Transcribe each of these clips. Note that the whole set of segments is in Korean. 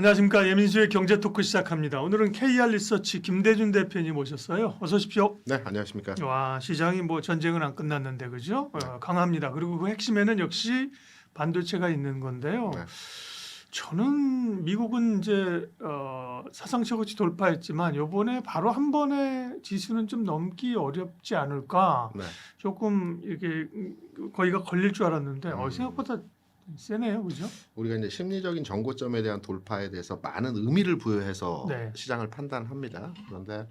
안녕하십니까. 예민수의 경제 토크 시작합니다. 오늘은 KR 리서치 김대준 대표님 오셨어요. 어서 오십시오. 네, 안녕하십니까. 와, 시장이 뭐 전쟁은 안 끝났는데 그죠? 강합니다. 그리고 그 핵심에는 역시 반도체가 있는 건데요. 네. 저는 미국은 이제 사상 최고치 돌파했지만 이번에 바로 한 번에 지수는 좀 넘기 어렵지 않을까. 네. 조금 이렇게 거기가 걸릴 줄 알았는데 생각보다 세네요, 그죠? 우리가 이제 심리적인 정고점에 대한 돌파에 대해서 많은 의미를 부여해서 네. 시장을 판단합니다. 그런데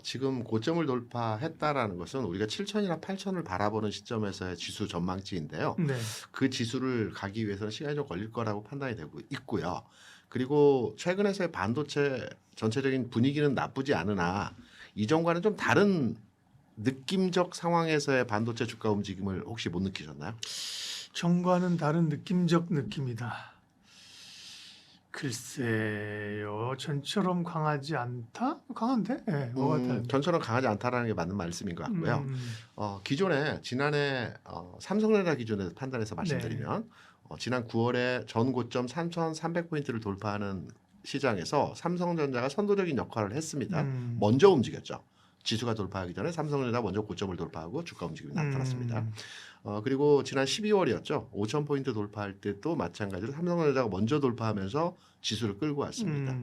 지금 고점을 돌파했다라는 것은 우리가 7천이나 8천을 바라보는 시점에서의 지수 전망치인데요. 네. 그 지수를 가기 위해서는 시간이 좀 걸릴 거라고 판단이 되고 있고요. 그리고 최근에서의 반도체 전체적인 분위기는 나쁘지 않으나 이전과는 좀 다른 느낌적 상황에서의 반도체 주가 움직임을 혹시 못 느끼셨나요? 전과는 다른 느낌적 느낌이다. 글쎄요. 전처럼 강하지 않다? 강한데? 네, 뭐가 다른데? 전처럼 강하지 않다라는 게 맞는 말씀인 것 같고요. 기존에 지난해 삼성전자 기준에서 판단해서 말씀드리면 지난 9월에 전 고점 3,300포인트를 돌파하는 시장에서 삼성전자가 선도적인 역할을 했습니다. 먼저 움직였죠. 지수가 돌파하기 전에 삼성전자가 먼저 고점을 돌파하고 주가 움직임이 나타났습니다. 그리고 지난 12월이었죠. 5,000포인트 돌파할 때도 마찬가지로 삼성전자가 먼저 돌파하면서 지수를 끌고 왔습니다.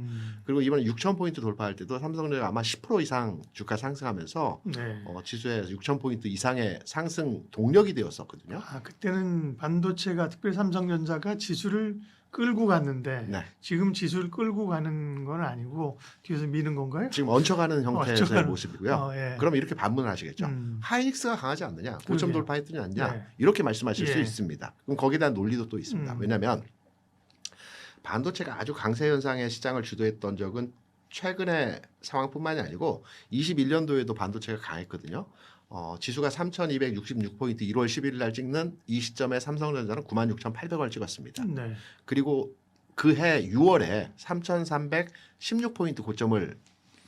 그리고 이번에 6,000포인트 돌파할 때도 삼성전자가 아마 10% 이상 주가 상승하면서 네. 지수에 6,000포인트 이상의 상승 동력이 되었었거든요. 아, 그때는 반도체가 특별히 삼성전자가 지수를 끌고 갔는데 네. 지금 지수를 끌고 가는 건 아니고 뒤에서 미는 건가요? 지금 얹혀가는 형태의 얹혀가는. 모습이고요. 예. 그럼 이렇게 반문을 하시겠죠. 하이닉스가 강하지 않느냐, 고점 그러게요. 돌파했더니 않냐, 네. 이렇게 말씀하실 수 예. 있습니다. 그럼 거기에 대한 논리도 또 있습니다. 왜냐하면 반도체가 아주 강세 현상의 시장을 주도했던 적은 최근의 상황뿐만이 아니고 21년도에도 반도체가 강했거든요. 지수가 3,266포인트 1월 11일 날 찍는 이 시점에 삼성전자는 96,800원을 찍었습니다. 네. 그리고 그해 6월에 3,316포인트 고점을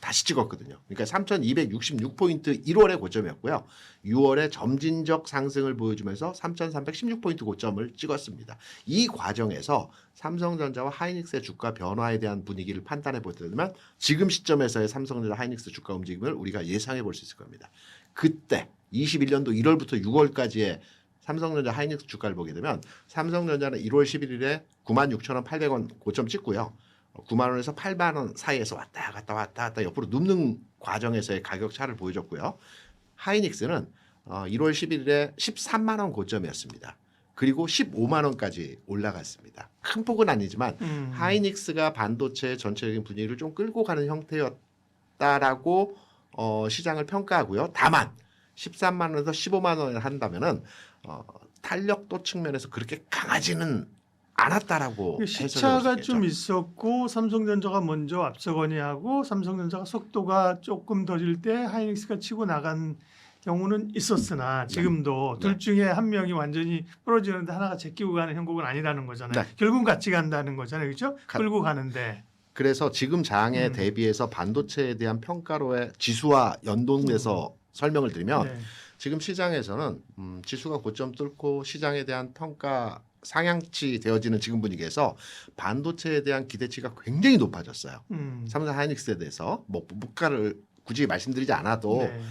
다시 찍었거든요. 그러니까 3,266포인트 1월의 고점이었고요. 6월에 점진적 상승을 보여주면서 3,316포인트 고점을 찍었습니다. 이 과정에서 삼성전자와 하이닉스의 주가 변화에 대한 분위기를 판단해 보자면 지금 시점에서의 삼성전자 하이닉스 주가 움직임을 우리가 예상해 볼 수 있을 겁니다. 그때 21년도 1월부터 6월까지의 삼성전자 하이닉스 주가를 보게 되면 삼성전자는 1월 11일에 96,800원 고점 찍고요. 9만 원에서 8만 원 사이에서 왔다 갔다 옆으로 눕는 과정에서의 가격 차를 보여줬고요. 하이닉스는 1월 11일에 13만 원 고점이었습니다. 그리고 15만 원까지 올라갔습니다. 큰 폭은 아니지만 하이닉스가 반도체 전체적인 분위기를 좀 끌고 가는 형태였다라고 시장을 평가하고요. 다만 13만 원에서 15만 원을 한다면은 탄력도 측면에서 그렇게 강하지는 않았다라고 시차가 좀 있었고 삼성전자가 먼저 앞서거니 하고 삼성전자가 속도가 조금 더딜 때 하이닉스가 치고 나간 경우는 있었으나 지금도 둘 중에 한 명이 완전히 부러지는데 하나가 제끼고 가는 형국은 아니라는 거잖아요. 네. 결국은 같이 간다는 거잖아요. 그렇죠? 끌고 가는데. 그래서 지금 장에 대비해서 반도체에 대한 평가로의 지수와 연동돼서 설명을 드리면 네. 지금 시장에서는 지수가 고점 뚫고 시장에 대한 평가 상향치 되어지는 지금 분위기에서 반도체에 대한 기대치가 굉장히 높아졌어요. 삼성 하이닉스에 대해서 뭐 물가를 굳이 말씀드리지 않아도 네.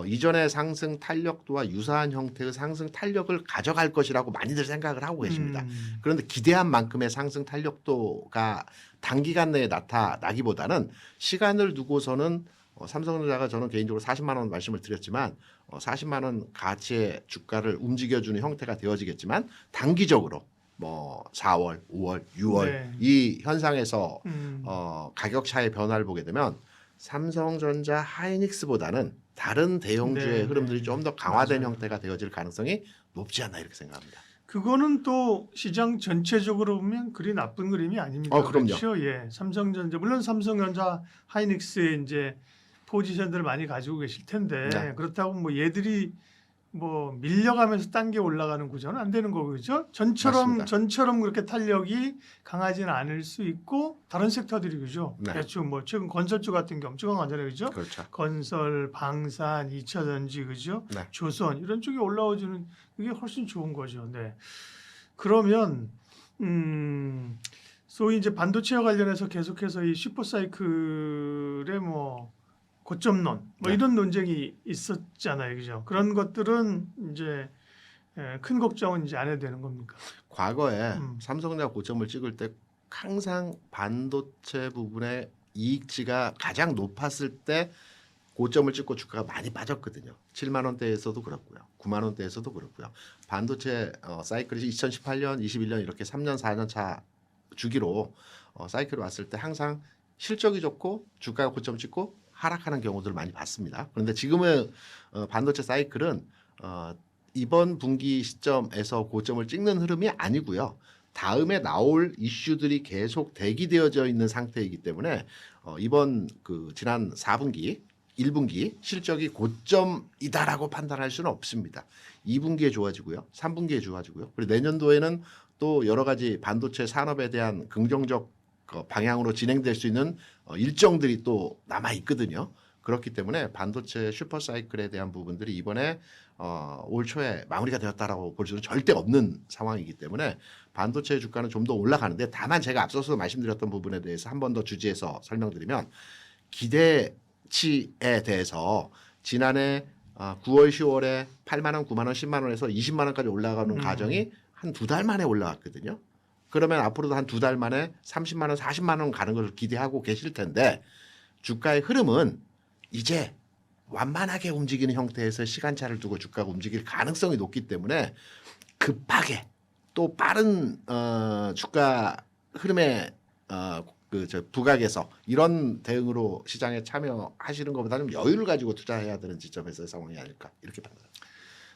이전의 상승 탄력도와 유사한 형태의 상승 탄력을 가져갈 것이라고 많이들 생각을 하고 계십니다. 그런데 기대한 만큼의 상승 탄력도가 단기간 내에 나타나기보다는 시간을 두고서는 삼성전자가 저는 개인적으로 40만 원 말씀을 드렸지만 40만 원 가치의 주가를 움직여주는 형태가 되어지겠지만 단기적으로 뭐 4월, 5월, 6월 네. 이 현상에서 가격 차의 변화를 보게 되면 삼성전자 하이닉스보다는 다른 대형주의 네, 흐름들이 네. 좀 더 강화된 맞아요. 형태가 되어질 가능성이 높지 않나 이렇게 생각합니다. 그거는 또 시장 전체적으로 보면 그리 나쁜 그림이 아닙니다. 그럼요. 그렇죠? 예. 삼성전자 물론 삼성전자 하이닉스의 이제 포지션들을 많이 가지고 계실 텐데 네. 그렇다고 뭐 얘들이 뭐 밀려가면서 단계 올라가는 구조는 안 되는 거고 그죠? 맞습니다. 전처럼 그렇게 탄력이 강하지는 않을 수 있고 다른 섹터들이 그죠? 네. 대충 뭐 최근 건설주 같은 경우 엄청 강하잖아요, 그죠? 그렇죠. 건설, 방산, 2차전지 그죠? 네. 조선 이런 쪽이 올라와주는 그게 훨씬 좋은 거죠. 네. 그러면 소위 이제 반도체와 관련해서 계속해서 이 슈퍼사이클의 뭐 고점론 뭐 네. 이런 논쟁이 있었잖아요, 그죠? 그런 것들은 이제 큰 걱정은 이제 안 해도 되는 겁니까? 과거에 음. 삼성전자 고점을 찍을 때 항상 반도체 부분의 이익치가 가장 높았을 때 고점을 찍고 주가가 많이 빠졌거든요. 7만 원대에서도 그렇고요. 9만 원대에서도 그렇고요. 반도체 사이클이 2018년, 21년 이렇게 3년, 4년 차 주기로 사이클이 왔을 때 항상 실적이 좋고 주가가 고점 찍고 하락하는 경우들을 많이 봤습니다. 그런데 지금은 반도체 사이클은 이번 분기 시점에서 고점을 찍는 흐름이 아니고요. 다음에 나올 이슈들이 계속 대기되어져 있는 상태이기 때문에 이번 그 지난 4분기 1분기 실적이 고점이다라고 판단할 수는 없습니다. 2분기에 좋아지고요. 3분기에 좋아지고요. 그리고 내년도에는 또 여러 가지 반도체 산업에 대한 긍정적 방향으로 진행될 수 있는 일정들이 또 남아 있거든요. 그렇기 때문에 반도체 슈퍼사이클에 대한 부분들이 이번에 올 초에 마무리가 되었다라고 볼 수는 절대 없는 상황이기 때문에 반도체 주가는 좀 더 올라가는데, 다만 제가 앞서서 말씀드렸던 부분에 대해서 한 번 더 주지해서 설명드리면, 기대치에 대해서 지난해 9월, 10월에 8만 원, 9만 원, 10만 원에서 20만 원까지 올라가는 과정이 한 두 달 만에 올라갔거든요. 그러면 앞으로도 한 두 달 만에 30만 원, 40만 원 가는 것을 기대하고 계실 텐데, 주가의 흐름은 이제 완만하게 움직이는 형태에서 시간차를 두고 주가가 움직일 가능성이 높기 때문에 급하게 또 빠른 주가 흐름에 부각에서 이런 대응으로 시장에 참여하시는 것보다는 여유를 가지고 투자해야 되는 지점에서의 상황이 아닐까 이렇게 판단합니다.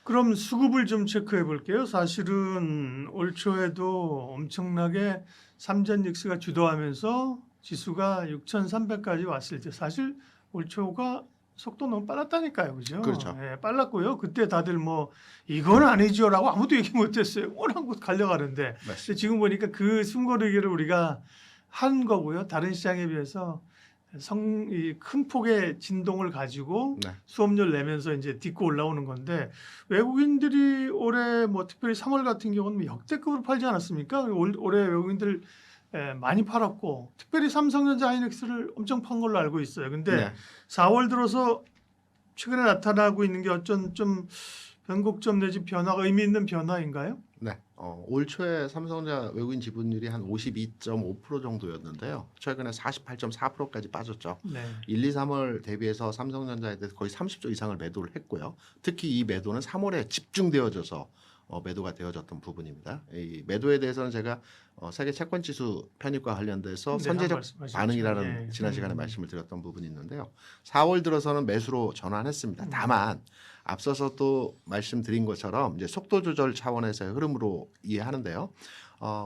그럼 수급을 좀 체크해 볼게요. 사실은 올 초에도 엄청나게 삼전익스가 주도하면서 지수가 6,300까지 왔을 때 사실 올 초가 속도 너무 빨랐다니까요, 그죠? 그렇죠. 예, 빨랐고요. 그때 다들 뭐 이건 아니죠라고 아무도 얘기 못했어요. 워낙 달려가는데 근데 지금 보니까 그 숨고르기를 우리가 한 거고요. 다른 시장에 비해서 이 큰 폭의 진동을 가지고 네. 수업료를 내면서 이제 딛고 올라오는 건데, 외국인들이 올해 뭐 특별히 3월 같은 경우는 뭐 역대급으로 팔지 않았습니까? 올해 외국인들 많이 팔았고 특별히 삼성전자 하이닉스를 엄청 판 걸로 알고 있어요. 근데 네. 4월 들어서 최근에 나타나고 있는 게 어쩐 좀 변곡점 내지 변화가 의미 있는 변화인가요? 네. 올 초에 삼성전자 외국인 지분율이 한 52.5% 정도였는데요. 최근에 48.4%까지 빠졌죠. 네. 1, 2, 3월 대비해서 삼성전자에 대해서 거의 30조 이상을 매도를 했고요. 특히 이 매도는 3월에 집중되어져서 매도가 되어졌던 부분입니다. 이 매도에 대해서는 제가 세계 채권 지수 편입과 관련돼서 네, 선제적 말씀하셨죠. 반응이라는 예. 지난 시간에 말씀을 드렸던 부분이 있는데요. 4월 들어서는 매수로 전환했습니다. 다만 앞서서 또 말씀드린 것처럼 이제 속도 조절 차원에서의 흐름으로 이해하는데요.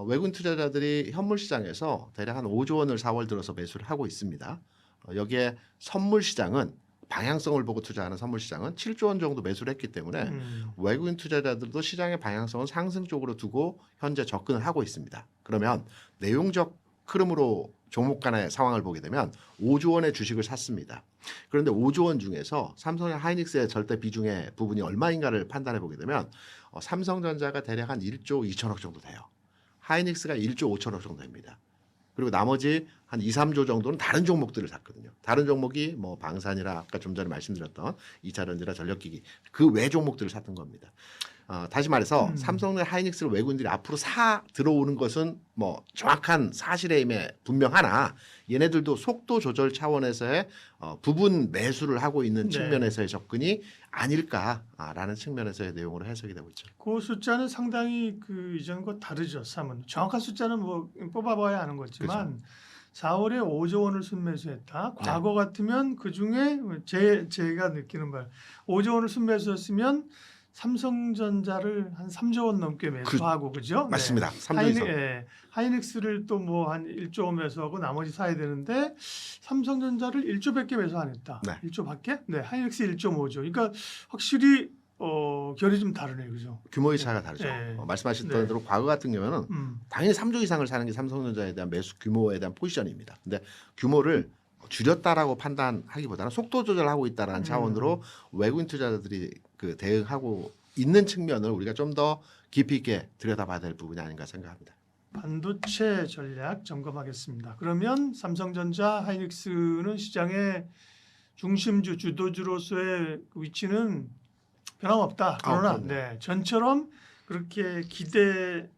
외국인 투자자들이 현물 시장에서 대략 한 5조 원을 4월 들어서 매수를 하고 있습니다. 여기에 선물 시장은 방향성을 보고 투자하는 선물 시장은 7조 원 정도 매수를 했기 때문에 외국인 투자자들도 시장의 방향성은 상승 쪽으로 두고 현재 접근을 하고 있습니다. 그러면 내용적 흐름으로 종목 간의 상황을 보게 되면 5조 원의 주식을 샀습니다. 그런데 5조 원 중에서 삼성의 하이닉스의 절대 비중의 부분이 얼마인가를 판단해 보게 되면 삼성전자가 대략 한 1조 2천억 정도 돼요. 하이닉스가 1조 5천억 정도 됩니다. 그리고 나머지 한 2, 3조 정도는 다른 종목들을 샀거든요. 다른 종목이 뭐 방산이라 아까 좀 전에 말씀드렸던 2차 전지나 전력기기 그 외 종목들을 샀던 겁니다. 다시 말해서 삼성의 하이닉스를 외국인들이 앞으로 사 들어오는 것은 뭐 정확한 사실에 분명하나 얘네들도 속도 조절 차원에서의 부분 매수를 하고 있는 네. 측면에서의 접근이 아닐까라는 측면에서의 내용으로 해석이 되고 있죠. 그 숫자는 상당히 그 이전과 다르죠. 정확한 숫자는 뭐 뽑아봐야 아는 거지만 4월에 5조 원을 순매수했다. 과거 같으면 그 중에 제가 느끼는 바는 5조 원을 순매수했으면 삼성전자를 한 3조 원 넘게 매수하고 그죠? 맞습니다. 3조 이상. 하이닉스를 또 뭐 한 1조 원 매수하고 나머지 사야 되는데 삼성전자를 1조밖에 매수 안 했다. 네. 1조밖에? 네, 하이닉스 1.5조. 그러니까 확실히 결이 좀 다르네요, 그죠? 규모의 차이가 다르죠. 네. 말씀하셨던 네. 대로 과거 같은 경우는 당연히 3조 이상을 사는 게 삼성전자에 대한 매수 규모에 대한 포지션입니다. 근데 규모를 줄였다라고 판단하기보다는 속도 조절하고 있다라는 차원으로 외국인 투자자들이 그 대응하고 있는 측면을 우리가 좀 더 깊이 있게 들여다봐야 될 부분이 아닌가 생각합니다. 반도체 전략 점검하겠습니다. 그러면 삼성전자, 하이닉스는 시장의 중심주, 주도주로서의 그 위치는 변함없다. 그러나 그럼요. 네, 전처럼 그렇게 기대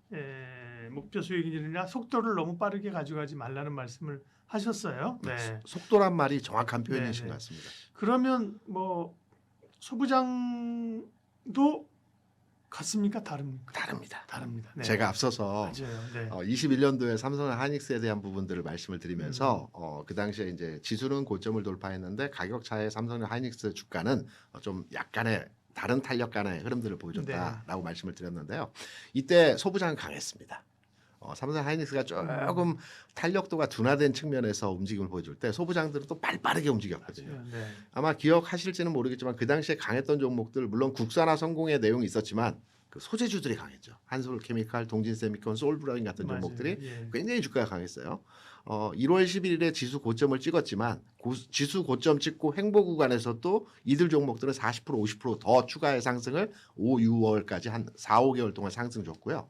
목표 수익률이나 속도를 너무 빠르게 가져가지 말라는 말씀을 하셨어요. 네. 속도란 말이 정확한 표현이신 네, 네. 것 같습니다. 그러면 뭐 소부장도 같습니까? 다릅니까? 다릅니다. 다릅니다. 네. 제가 앞서서 맞아요. 네. 21년도에 삼성 하이닉스에 대한 부분들을 말씀을 드리면서 그 당시에 이제 지수는 고점을 돌파했는데 가격 차에 삼성 하이닉스 주가는 좀 약간의 다른 탄력간의 흐름들을 보여줬다라고 말씀을 드렸는데요. 이때 소부장은 강했습니다. 삼성 하이닉스가 조금 탄력도가 둔화된 측면에서 움직임을 보여줄 때 소부장들은 또 빠르게 움직였거든요. 맞아요. 네. 아마 기억하실지는 모르겠지만 그 당시에 강했던 종목들 물론 국산화 성공의 내용이 있었지만 그 소재주들이 강했죠. 한솔케미칼, 동진세미콘, 솔브라인 같은 맞아요. 종목들이 예. 굉장히 주가가 강했어요. 1월 11일에 지수 고점을 찍었지만 지수 고점 찍고 횡보 구간에서 또 이들 종목들은 40% 50%더 추가의 상승을 5, 6월까지 한 4, 5개월 동안 상승 줬고요.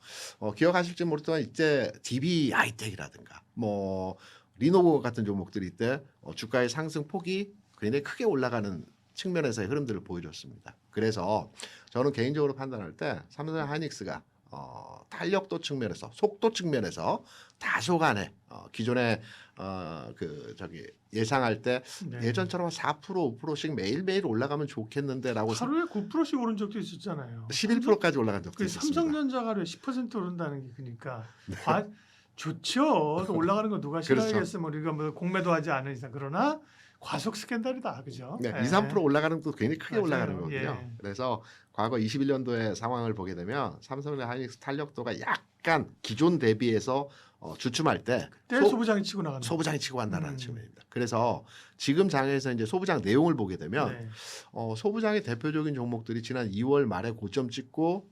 기억하실지 모르겠지만 이때 DB 아이텍이라든가 뭐 리노버 같은 종목들이 이때 주가의 상승 폭이 굉장히 크게 올라가는 측면에서의 흐름들을 보여줬습니다. 그래서 저는 개인적으로 판단할 때 삼성 하이닉스가 탄력도 측면에서 속도 측면에서 다소간의 기존에 예상할 때 네. 예전처럼 4% 5%씩 매일매일 올라가면 좋겠는데라고 하루에 9%씩 오른 적도 있었잖아요. 11%까지 올라간 적도 그 있었습니다. 삼성전자가 하루에 10% 오른다는 게 그러니까 좋죠. 또 올라가는 거 누가 그렇죠. 싫어하겠으면 우리가 뭐 공매도 하지 않은 이상 그러나 과속 스캔들이다, 그죠? 네, 예. 2, 3% 올라가는 것도 굉장히 크게 맞아요. 올라가는 거거든요. 예. 그래서 과거 21년도의 상황을 보게 되면 삼성의 하이닉스 탄력도가 약간 기존 대비해서 주춤할 때 때 소부장이 치고 나간다. 소부장이 치고 간다는 측면입니다. 그래서 지금 장에서 이제 소부장 내용을 보게 되면 네. 소부장의 대표적인 종목들이 지난 2월 말에 고점 찍고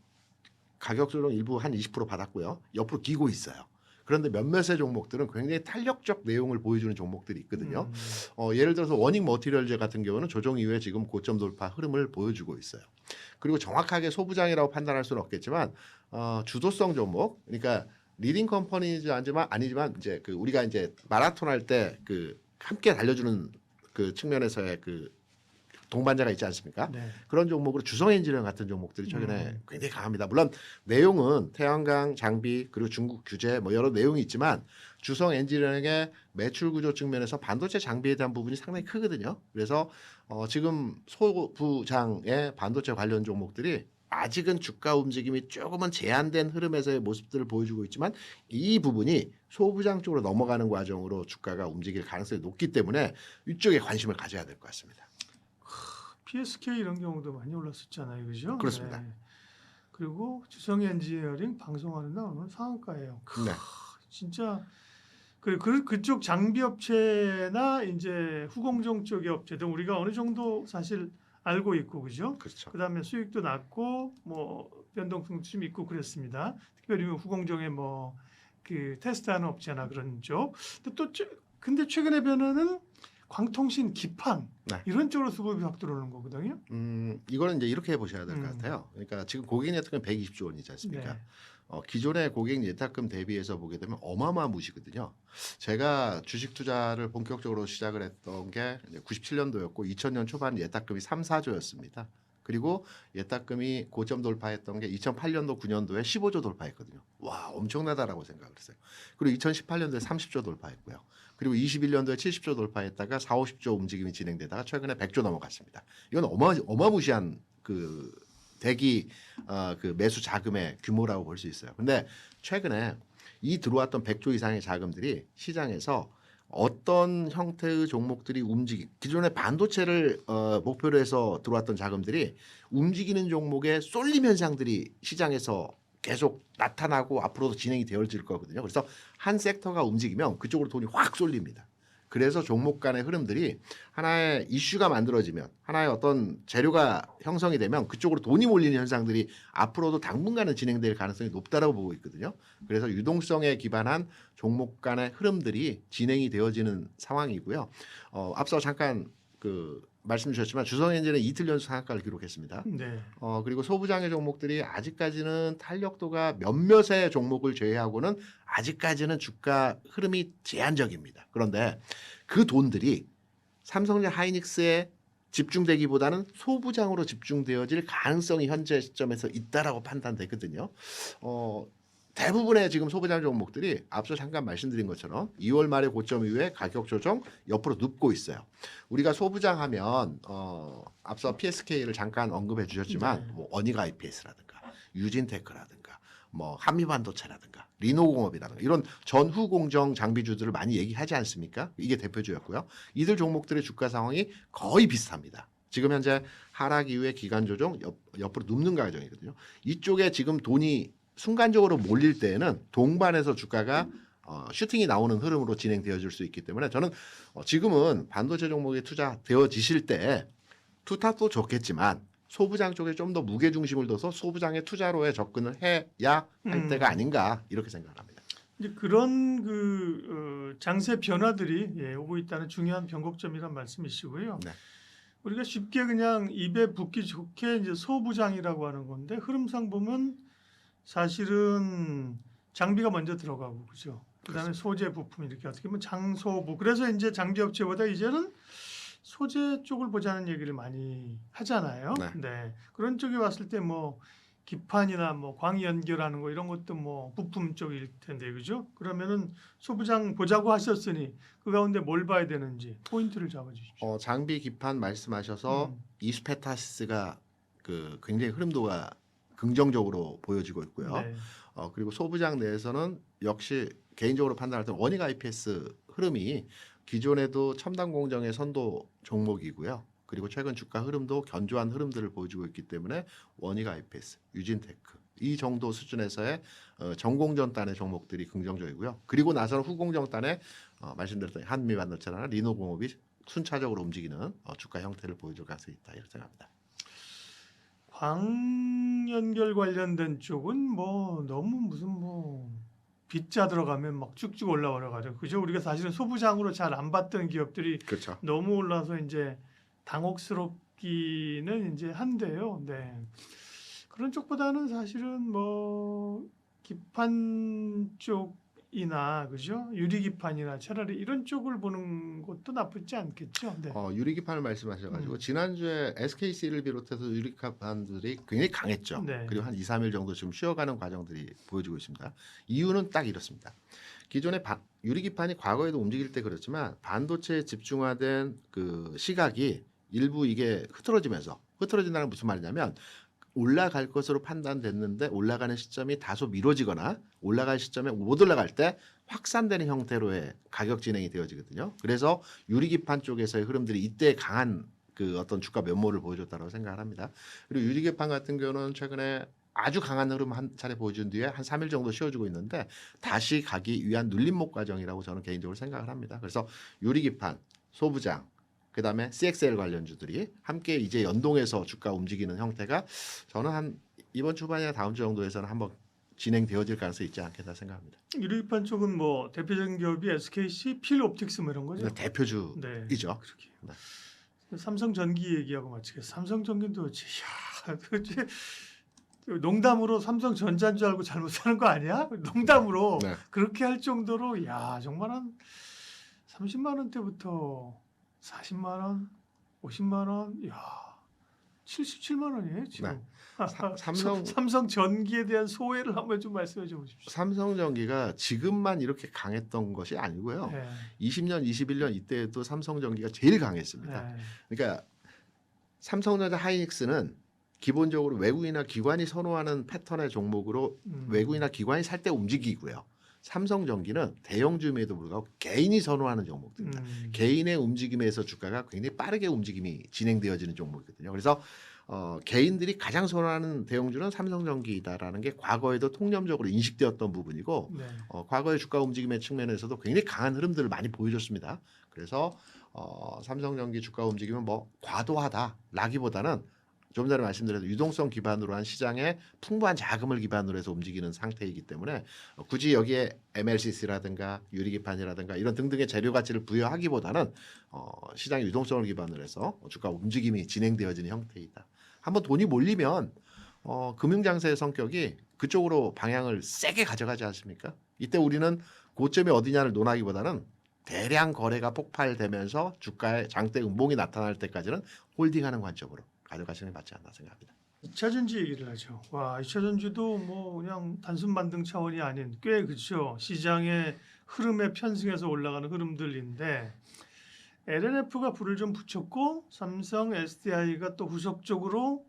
가격 조정 일부 한 20% 받았고요. 옆으로 기고 있어요. 그런데 몇몇의 종목들은 굉장히 탄력적 내용을 보여주는 종목들이 있거든요. 예를 들어서 워닝 머티리얼즈 같은 경우는 조정 이후에 지금 고점 돌파 흐름을 보여주고 있어요. 그리고 정확하게 소부장이라고 판단할 수는 없겠지만 주도성 종목, 그러니까 리딩 컴퍼니지 아니지만 이제 그 우리가 이제 마라톤 할 때 그 함께 달려주는 그 측면에서의 그 동반자가 있지 않습니까? 네. 그런 종목으로 주성엔지니어링 같은 종목들이 최근에 굉장히 강합니다. 물론 내용은 태양광, 장비 그리고 중국 규제 뭐 여러 내용이 있지만 주성엔지니어링의 매출 구조 측면에서 반도체 장비에 대한 부분이 상당히 크거든요. 그래서 지금 소부장의 반도체 관련 종목들이 아직은 주가 움직임이 조금은 제한된 흐름에서의 모습들을 보여주고 있지만 이 부분이 소부장 쪽으로 넘어가는 과정으로 주가가 움직일 가능성이 높기 때문에 이쪽에 관심을 가져야 될 것 같습니다. PSK 이런 경우도 많이 올랐었잖아요, 그죠? 그렇습니다. 네. 그리고 주성의 엔지니어링 방송하는 날 오늘 상한가예요. 네. 진짜 그쪽 장비 업체나 이제 후공정 쪽의 업체들 우리가 어느 정도 사실 알고 있고, 그죠? 그렇죠. 그다음에 수익도 낮고 뭐 변동성도 좀 있고 그랬습니다. 특별히 후공정의 뭐 그 테스트하는 업체나 그런 쪽. 근데 최근의 변화는 광통신, 기판 네. 이런 쪽으로 수급이 확 들어오는 거거든요. 이거는 이제 이렇게 보셔야 될 것 음. 같아요. 그러니까 지금 고객 예탁금 120조 원이지 않습니까? 네. 기존의 고객 예탁금 대비해서 보게 되면 어마어마한 무시거든요. 제가 주식 투자를 본격적으로 시작을 했던 게 97년도였고 2000년 초반 예탁금이 3, 4조였습니다. 그리고 예탁금이 고점 돌파했던 게 2008년도, 9년도에 15조 돌파했거든요. 와, 엄청나다라고 생각을 했어요. 그리고 2018년도에 30조 돌파했고요. 그리고 21년도에 70조 돌파했다가 4, 50조 움직임이 진행되다가 최근에 100조 넘어갔습니다. 이건 어마무시한 그 대기 그 매수 자금의 규모라고 볼 수 있어요. 근데 최근에 이 들어왔던 100조 이상의 자금들이 시장에서 어떤 형태의 종목들이 기존의 반도체를 목표로 해서 들어왔던 자금들이 움직이는 종목의 쏠림 현상들이 시장에서 계속 나타나고 앞으로도 진행이 되어질 거거든요. 그래서 한 섹터가 움직이면 그쪽으로 돈이 확 쏠립니다. 그래서 종목 간의 흐름들이 하나의 이슈가 만들어지면 하나의 어떤 재료가 형성이 되면 그쪽으로 돈이 몰리는 현상들이 앞으로도 당분간은 진행될 가능성이 높다라고 보고 있거든요. 그래서 유동성에 기반한 종목 간의 흐름들이 진행이 되어지는 상황이고요. 앞서 잠깐 말씀 주셨지만 주성엔진은 이틀 연속 상한가를 기록했습니다. 네. 그리고 소부장의 종목들이 아직까지는 탄력도가 몇몇의 종목을 제외하고는 아직까지는 주가 흐름이 제한적입니다. 그런데 그 돈들이 삼성전 하이닉스에 집중되기보다는 소부장으로 집중되어질 가능성이 현재 시점에서 있다라고 판단되거든요. 대부분의 지금 소부장 종목들이 앞서 잠깐 말씀드린 것처럼 2월 말의 고점 이후에 가격 조정 옆으로 눕고 있어요. 우리가 소부장 하면 앞서 PSK를 잠깐 언급해 주셨지만 네. 뭐 어니가 IPS라든가 유진테크라든가 뭐 한미반도체라든가 리노공업이라든가 이런 전후 공정 장비주들을 많이 얘기하지 않습니까? 이게 대표주였고요. 이들 종목들의 주가 상황이 거의 비슷합니다. 지금 현재 하락 이후에 기간 조정 옆으로 눕는 과정이거든요. 이쪽에 지금 돈이 순간적으로 몰릴 때에는 동반해서 주가가 슈팅이 나오는 흐름으로 진행되어질 수 있기 때문에 저는 지금은 반도체 종목에 투자되어지실 때 투탑도 좋겠지만 소부장 쪽에 좀 더 무게 중심을 둬서 소부장의 투자로에 접근을 해야 할 때가 아닌가 이렇게 생각합니다. 이제 그런 장세 변화들이 오고 있다는 중요한 변곡점이란 말씀이시고요. 네. 우리가 쉽게 그냥 입에 붙기 좋게 이제 소부장이라고 하는 건데 흐름상 보면 사실은 장비가 먼저 들어가고 그죠. 그다음에 소재 부품 이렇게 어떻게 보면 장소부. 그래서 이제 장비 업체보다 이제는 소재 쪽을 보자는 얘기를 많이 하잖아요. 네. 네. 그런 쪽에 왔을 때 뭐 기판이나 뭐 광 연결하는 거 이런 것도 뭐 부품 쪽일 텐데 그죠? 그러면은 소부장 보자고 하셨으니 그 가운데 뭘 봐야 되는지 포인트를 잡아주십시오. 장비 기판 말씀하셔서 이스페타시스가 굉장히 흐름도가 긍정적으로 보여지고 있고요. 네. 그리고 소부장 내에서는 역시 개인적으로 판단할 때 원익 IPS 흐름이 기존에도 첨단 공정의 선도 종목이고요. 그리고 최근 주가 흐름도 견조한 흐름들을 보여주고 있기 때문에 원익 IPS, 유진테크 이 정도 수준에서의 전공전단의 종목들이 긍정적이고요. 그리고 나서는 후공정단에 말씀드렸던 한미반도체나 리노공업이 순차적으로 움직이는 주가 형태를 보여줄 가능성이 있다 이렇게 생각합니다. 광 연결 관련된 쪽은 뭐 너무 무슨 뭐 빗자 들어가면 막 쭉쭉 올라오려 가지고 그죠? 우리가 사실은 소부장으로 잘 안 봤던 기업들이 그렇죠. 너무 올라서 이제 당혹스럽기는 이제 한데요. 네. 그런 쪽보다는 사실은 뭐 기판 쪽이나 그죠? 유리 기판이나 차라리 이런 쪽을 보는 것도 나쁘지 않겠죠. 네. 유리기판을 말씀하셔가지고 지난주에 SKC를 비롯해서 유리기판들이 굉장히 강했죠. 네. 그리고 한 2, 3일 정도 지금 쉬어가는 과정들이 보여지고 있습니다. 이유는 딱 이렇습니다. 기존의 유리기판이 과거에도 움직일 때 그렇지만 반도체에 집중화된 그 시각이 일부 이게 흐트러진다는 무슨 말이냐면 올라갈 것으로 판단됐는데 올라가는 시점이 다소 미뤄지거나 올라갈 시점에 못 올라갈 때 확산되는 형태로의 가격 진행이 되어지거든요. 그래서 유리기판 쪽에서의 흐름들이 이때 강한 그 어떤 주가 면모를 보여줬다고 생각을 합니다. 그리고 유리기판 같은 경우는 최근에 아주 강한 흐름 한 차례 보여준 뒤에 한 3일 정도 쉬어주고 있는데 다시 가기 위한 눌림목 과정이라고 저는 개인적으로 생각을 합니다. 그래서 유리기판, 소부장, 그다음에 CXL 관련주들이 함께 이제 연동해서 주가 움직이는 형태가 저는 한 이번 주반이나 다음 주 정도에서는 한번 진행되어질 가능성이 있지 않겠다 생각합니다. 유리 기판 쪽은 뭐 대표적인 기업이 SKC, 필옵틱스 뭐 이런 거죠. 대표주이죠. 네. 그렇게. 네. 삼성전기 얘기하고 마치겠습니다. 삼성전기도 도대체 농담으로 삼성전자인 줄 알고 잘못 사는 거 아니야? 농담으로 네. 그렇게 할 정도로 야 정말 한 30만 원대부터 40만 원, 50만 원, 야 77만 원이에요 지금. 네. 삼성전기에 대한 소회를 한번 좀 말씀해 주십시오. 삼성전기가 지금만 이렇게 강했던 것이 아니고요. 네. 20년, 21년 이때도 삼성전기가 제일 강했습니다. 네. 그러니까 삼성전자 하이닉스는 기본적으로 외국인이나 기관이 선호하는 패턴의 종목으로 외국인이나 기관이 살 때 움직이고요. 삼성전기는 대형주임에도 불구하고 개인이 선호하는 종목들입니다. 개인의 움직임에서 주가가 굉장히 빠르게 움직임이 진행되어지는 종목이거든요. 그래서 개인들이 가장 선호하는 대형주는 삼성전기다라는 게 과거에도 통념적으로 인식되었던 부분이고 네. 과거의 주가 움직임의 측면에서도 굉장히 강한 흐름들을 많이 보여줬습니다. 그래서 삼성전기 주가 움직임은 뭐 과도하다라기보다는 좀 전에 말씀드린 유동성 기반으로 한 시장에 풍부한 자금을 기반으로 해서 움직이는 상태이기 때문에 굳이 여기에 MLCC라든가 유리기판이라든가 이런 등등의 재료 가치를 부여하기보다는 시장의 유동성을 기반으로 해서 주가 움직임이 진행되어지는 형태이다. 한번 돈이 몰리면 금융장세의 성격이 그쪽으로 방향을 세게 가져가지 않습니까? 이때 우리는 고점이 어디냐를 논하기보다는 대량 거래가 폭발되면서 주가의 장대 음봉이 나타날 때까지는 홀딩하는 관점으로 가져가시는 게 맞지 않나 생각합니다. 2차전지 얘기를 하죠. 와, 2차전지도 뭐 그냥 단순 반등 차원이 아닌 꽤 그렇죠. 시장의 흐름에 편승해서 올라가는 흐름들인데 LNF가 불을 좀 붙였고 삼성, SDI가 또 후속적으로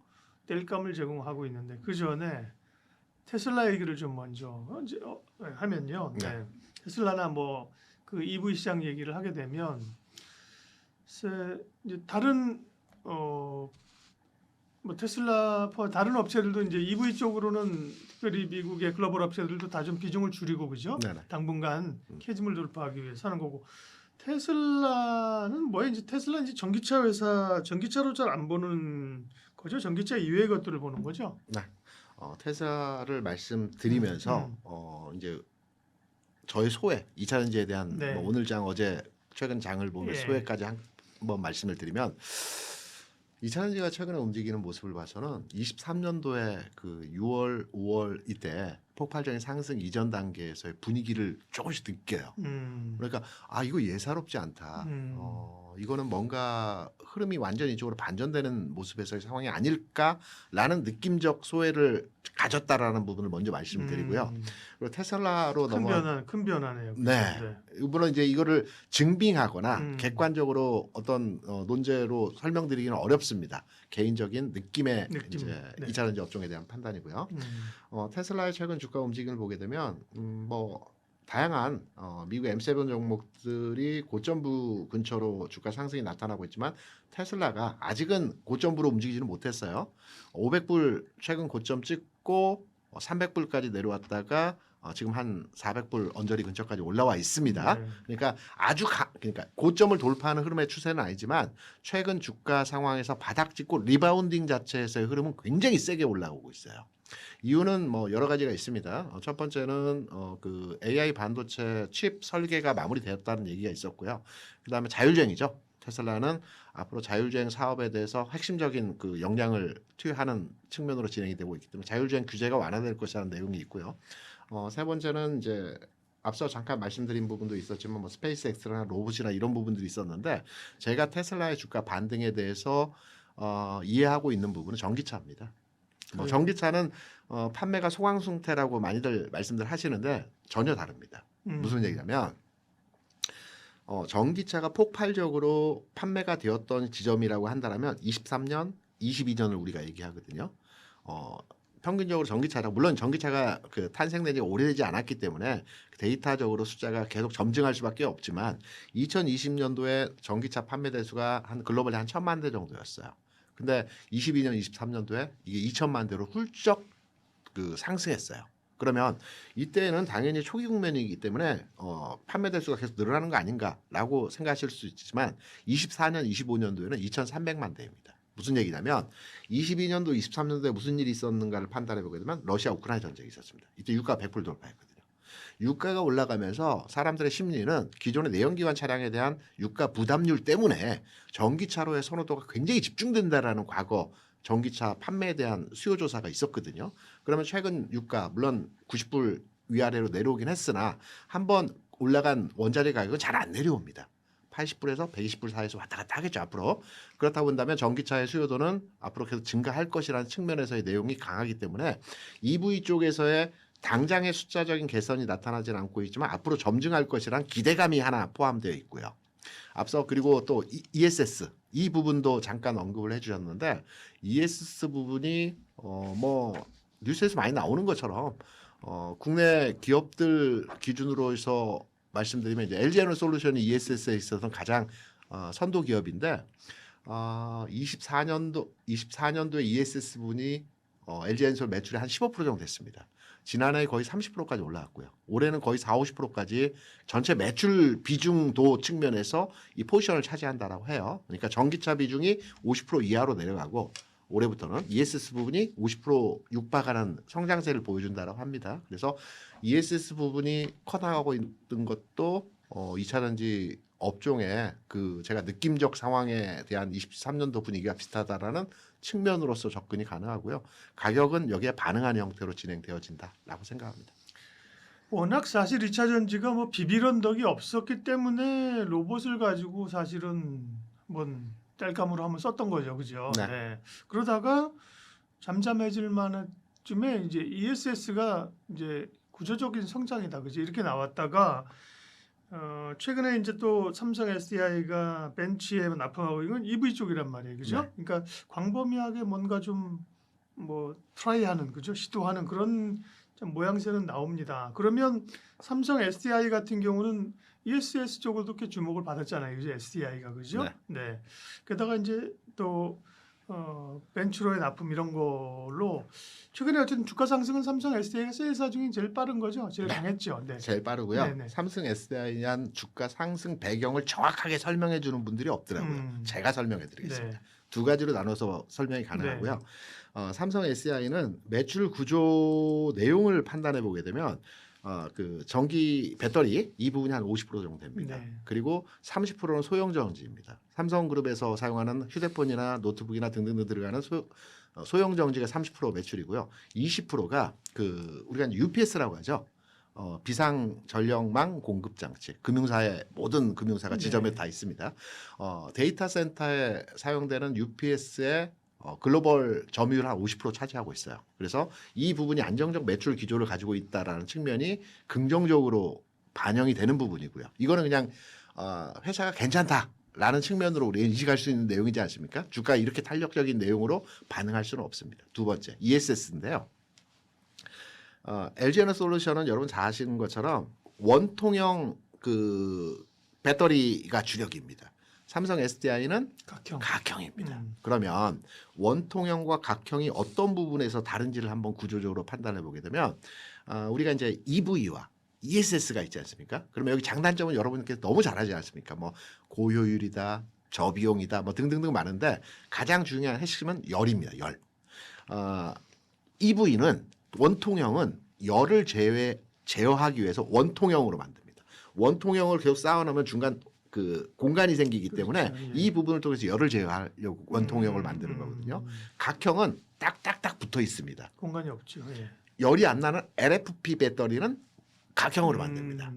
땔감을 제공하고 있는데 그 전에 테슬라 얘기를 좀 먼저 하면요. 네. 테슬라나 뭐 그 EV 시장 얘기를 하게 되면 이제 다른 뭐 테슬라 다른 업체들도 이제 EV 쪽으로는 특별히 미국의 글로벌 업체들도 다 좀 비중을 줄이고 그죠? 네네. 당분간 캐즘을 돌파하기 위해서 하는 거고 테슬라는 뭐야 이제 테슬라 이제 전기차 회사 전기차로 잘 안 보는 거죠? 전기차 이외의 것들을 보는 거죠? 네. 테슬라를 말씀드리면서 이제 저의 소회 2차전지에 대한 네. 뭐 오늘 장 어제 최근 장을 보면 예. 소회까지 한번 말씀을 드리면 2차전지가 최근에 움직이는 모습을 봐서는 23년도에 그 6월, 5월 이때 폭발적인 상승 이전 단계에서의 분위기를 조금씩 느껴요. 그러니까 이거 예사롭지 않다. 이거는 뭔가 흐름이 완전히 이쪽으로 반전되는 모습에서의 상황이 아닐까라는 느낌적 소외를 가졌다라는 부분을 먼저 말씀을 드리고요. 그리고 테슬라로 큰 변화네요. 네. 물론 이제 이거를 증빙하거나 객관적으로 어떤 논제로 설명드리기는 어렵습니다. 개인적인 느낌의 이제 2차전지 업종에 대한 판단이고요. 테슬라의 최근 주가 움직임을 보게 되면 뭐 다양한 미국 M7 종목들이 고점부 근처로 주가 상승이 나타나고 있지만 테슬라가 아직은 고점부로 움직이지는 못했어요. 500불 최근 고점 찍고 300불까지 내려왔다가 지금 한 400불 언저리 근처까지 올라와 있습니다. 네. 그러니까 그러니까 고점을 돌파하는 흐름의 추세는 아니지만 최근 주가 상황에서 바닥 찍고 리바운딩 자체에서의 흐름은 굉장히 세게 올라오고 있어요. 이유는 뭐 여러 가지가 있습니다. 첫 번째는 그 AI 반도체 칩 설계가 마무리되었다는 얘기가 있었고요. 그다음에 자율주행이죠. 테슬라는 앞으로 자율주행 사업에 대해서 핵심적인 그 역량을 투여하는 측면으로 진행이 되고 있기 때문에 자율주행 규제가 완화될 것이라는 내용이 있고요. 세 번째는 이제 앞서 잠깐 말씀드린 부분도 있었지만 뭐 스페이스X나 로봇이나 이런 부분들이 있었는데 제가 테슬라의 주가 반등에 대해서 이해하고 있는 부분은 전기차입니다. 뭐 전기차는 판매가 소강승태라고 많이들 말씀들 하시는데 전혀 다릅니다. 무슨 얘기냐면 전기차가 폭발적으로 판매가 되었던 지점이라고 한다면 23년, 22년을 우리가 얘기하거든요. 평균적으로 전기차가 물론 전기차가 그 탄생된 지가 오래되지 않았기 때문에 데이터적으로 숫자가 계속 점증할 수밖에 없지만 2020년도에 전기차 판매 대수가 한 글로벌리 한 1,000만 대 정도였어요. 근데 22년, 23년도에 이게 2천만 대로 훌쩍 그 상승했어요. 그러면 이때는 당연히 초기 국면이기 때문에 판매 대수가 계속 늘어나는 거 아닌가라고 생각하실 수 있지만 24년, 25년도에는 2,300만 대입니다. 무슨 얘기냐면 22년도, 23년도에 무슨 일이 있었는가를 판단해 보게 되면 러시아 우크라이나 전쟁이 있었습니다. 이때 유가 100불 돌파했거든요. 유가가 올라가면서 사람들의 심리는 기존의 내연기관 차량에 대한 유가 부담률 때문에 전기차로의 선호도가 굉장히 집중된다라는 과거 전기차 판매에 대한 수요 조사가 있었거든요. 그러면 최근 유가 물론 90불 위아래로 내려오긴 했으나 한번 올라간 원자재 가격은 잘 안 내려옵니다. 80불에서 120불 사이에서 왔다 갔다 하겠죠 앞으로. 그렇다 본다면 전기차의 수요도는 앞으로 계속 증가할 것이라는 측면에서의 내용이 강하기 때문에 EV 쪽에서의 당장의 숫자적인 개선이 나타나지는 않고 있지만 앞으로 점증할 것이란 기대감이 하나 포함되어 있고요. 앞서 그리고 또 ESS 이 부분도 잠깐 언급을 해주셨는데 ESS 부분이 뭐 뉴스에서 많이 나오는 것처럼 국내 기업들 기준으로 해서 말씀드리면 이제 LG에너솔루션이 ESS에 있어서 가장 선도 기업인데 24년도에 ESS 분이 LG에너솔 매출이 한 15% 정도 됐습니다. 지난해 거의 30%까지 올라왔고요. 올해는 거의 40~50%까지 전체 매출 비중도 측면에서 이 포지션을 차지한다라고 해요. 그러니까 전기차 비중이 50% 이하로 내려가고 올해부터는 ESS 부분이 50% 육박하는 성장세를 보여준다라고 합니다. 그래서 ESS 부분이 커나가고 있는 것도 2차 전지 업종의 그 제가 느낌적 상황에 대한 23년도 분위기가 비슷하다라는 측면으로서 접근이 가능하고요. 가격은 여기에 반응하는 형태로 진행되어진다라고 생각합니다. 워낙 사실 2차 전지가 뭐 비빌 언덕이 없었기 때문에 로봇을 가지고 사실은 뭔 땔감으로 한번 썼던 거죠, 그죠? 네. 네. 그러다가 잠잠해질 만쯤에 이제 ESS가 이제 구조적인 성장이다, 그죠? 이렇게 나왔다가 최근에 이제 또 삼성 SDI가 벤치에 납품하고 이건 EV 쪽이란 말이에요, 그죠? 네. 그러니까 광범위하게 뭔가 좀 뭐 트라이하는 그죠? 시도하는 그런 좀 모양새는 나옵니다. 그러면 삼성 SDI 같은 경우는 ESS 쪽으로도 이렇게 주목을 받았잖아요, 그죠? SDI가 그죠? 네. 네. 게다가 이제 또 벤츄로의 납품 이런 걸로 최근에 어쨌든 주가 상승은 삼성 SDI가 세일사 중에 제일 빠른 거죠, 제일 네. 강했죠. 네. 제일 빠르고요. 네네. 삼성 SDI에 대한 주가 상승 배경을 정확하게 설명해 주는 분들이 없더라고요. 제가 설명해 드리겠습니다. 네. 두 가지로 나눠서 설명이 가능하고요. 삼성 SDI는 매출 구조 내용을 판단해 보게 되면 그 전기 배터리 이 부분이 한 50% 정도 됩니다. 네. 그리고 30%는 소형 전지입니다. 삼성그룹에서 사용하는 휴대폰이나 노트북이나 등등 들어가는 소형 전지가 30% 매출이고요. 20%가 그 우리가 UPS라고 하죠. 비상 전력망 공급 장치. 금융사의 모든 금융사가 지점에 네. 다 있습니다. 데이터 센터에 사용되는 UPS의 글로벌 점유율 한 50% 차지하고 있어요. 그래서 이 부분이 안정적 매출 기조를 가지고 있다라는 측면이 긍정적으로 반영이 되는 부분이고요. 이거는 그냥 회사가 괜찮다라는 측면으로 우리 인식할 수 있는 내용이지 않습니까? 주가 이렇게 탄력적인 내용으로 반응할 수는 없습니다. 두 번째 ESS인데요. LG에너솔루션은 여러분 잘 아시는 것처럼 원통형 그 배터리가 주력입니다. 삼성 SDI는 각형입니다. 그러면 원통형과 각형이 어떤 부분에서 다른지를 한번 구조적으로 판단해 보게 되면 우리가 이제 EV와 ESS가 있지 않습니까? 그러면 여기 장단점은 여러분께서 너무 잘하지 않습니까? 뭐 고효율이다, 저비용이다, 뭐 등등등 많은데 가장 중요한 핵심은 열입니다. 열. EV는 원통형은 열을 제어하기 위해서 원통형으로 만듭니다. 원통형을 계속 쌓아놓으면 중간 그 공간이 생기기 때문에 그렇죠. 예. 이 부분을 통해서 열을 제어하려고 원통형을 만드는 거거든요. 각형은 딱딱딱 붙어 있습니다. 공간이 없죠. 예. 열이 안 나는 LFP 배터리는 각형으로 만듭니다.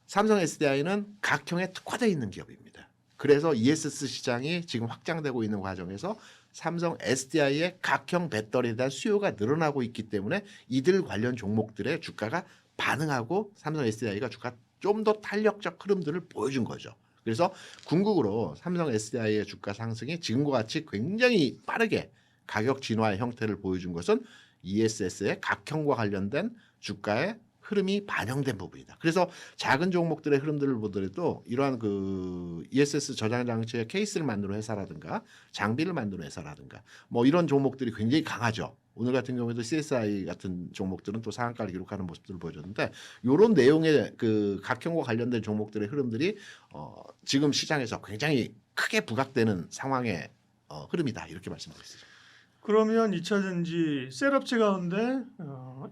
삼성 SDI는 각형에 특화되어 있는 기업입니다. 그래서 ESS 시장이 지금 확장되고 있는 과정에서 삼성 SDI의 각형 배터리에 대한 수요가 늘어나고 있기 때문에 이들 관련 종목들의 주가가 반응하고 삼성 SDI가 주가 좀 더 탄력적 흐름들을 보여준 거죠. 그래서 궁극으로 삼성 SDI의 주가 상승이 지금과 같이 굉장히 빠르게 가격 진화의 형태를 보여준 것은 ESS의 각형과 관련된 주가의 흐름이 반영된 부분이다. 그래서 작은 종목들의 흐름들을 보더라도 이러한 그 ESS 저장 장치의 케이스를 만드는 회사라든가 장비를 만드는 회사라든가 뭐 이런 종목들이 굉장히 강하죠. 오늘 같은 경우에도 CSI 같은 종목들은 또 상한가를 기록하는 모습들을 보여줬는데 이런 내용의 그 각형과 관련된 종목들의 흐름들이 지금 시장에서 굉장히 크게 부각되는 상황의 흐름이다 이렇게 말씀드렸습니다. 그러면 2차 전지 셀업체 가운데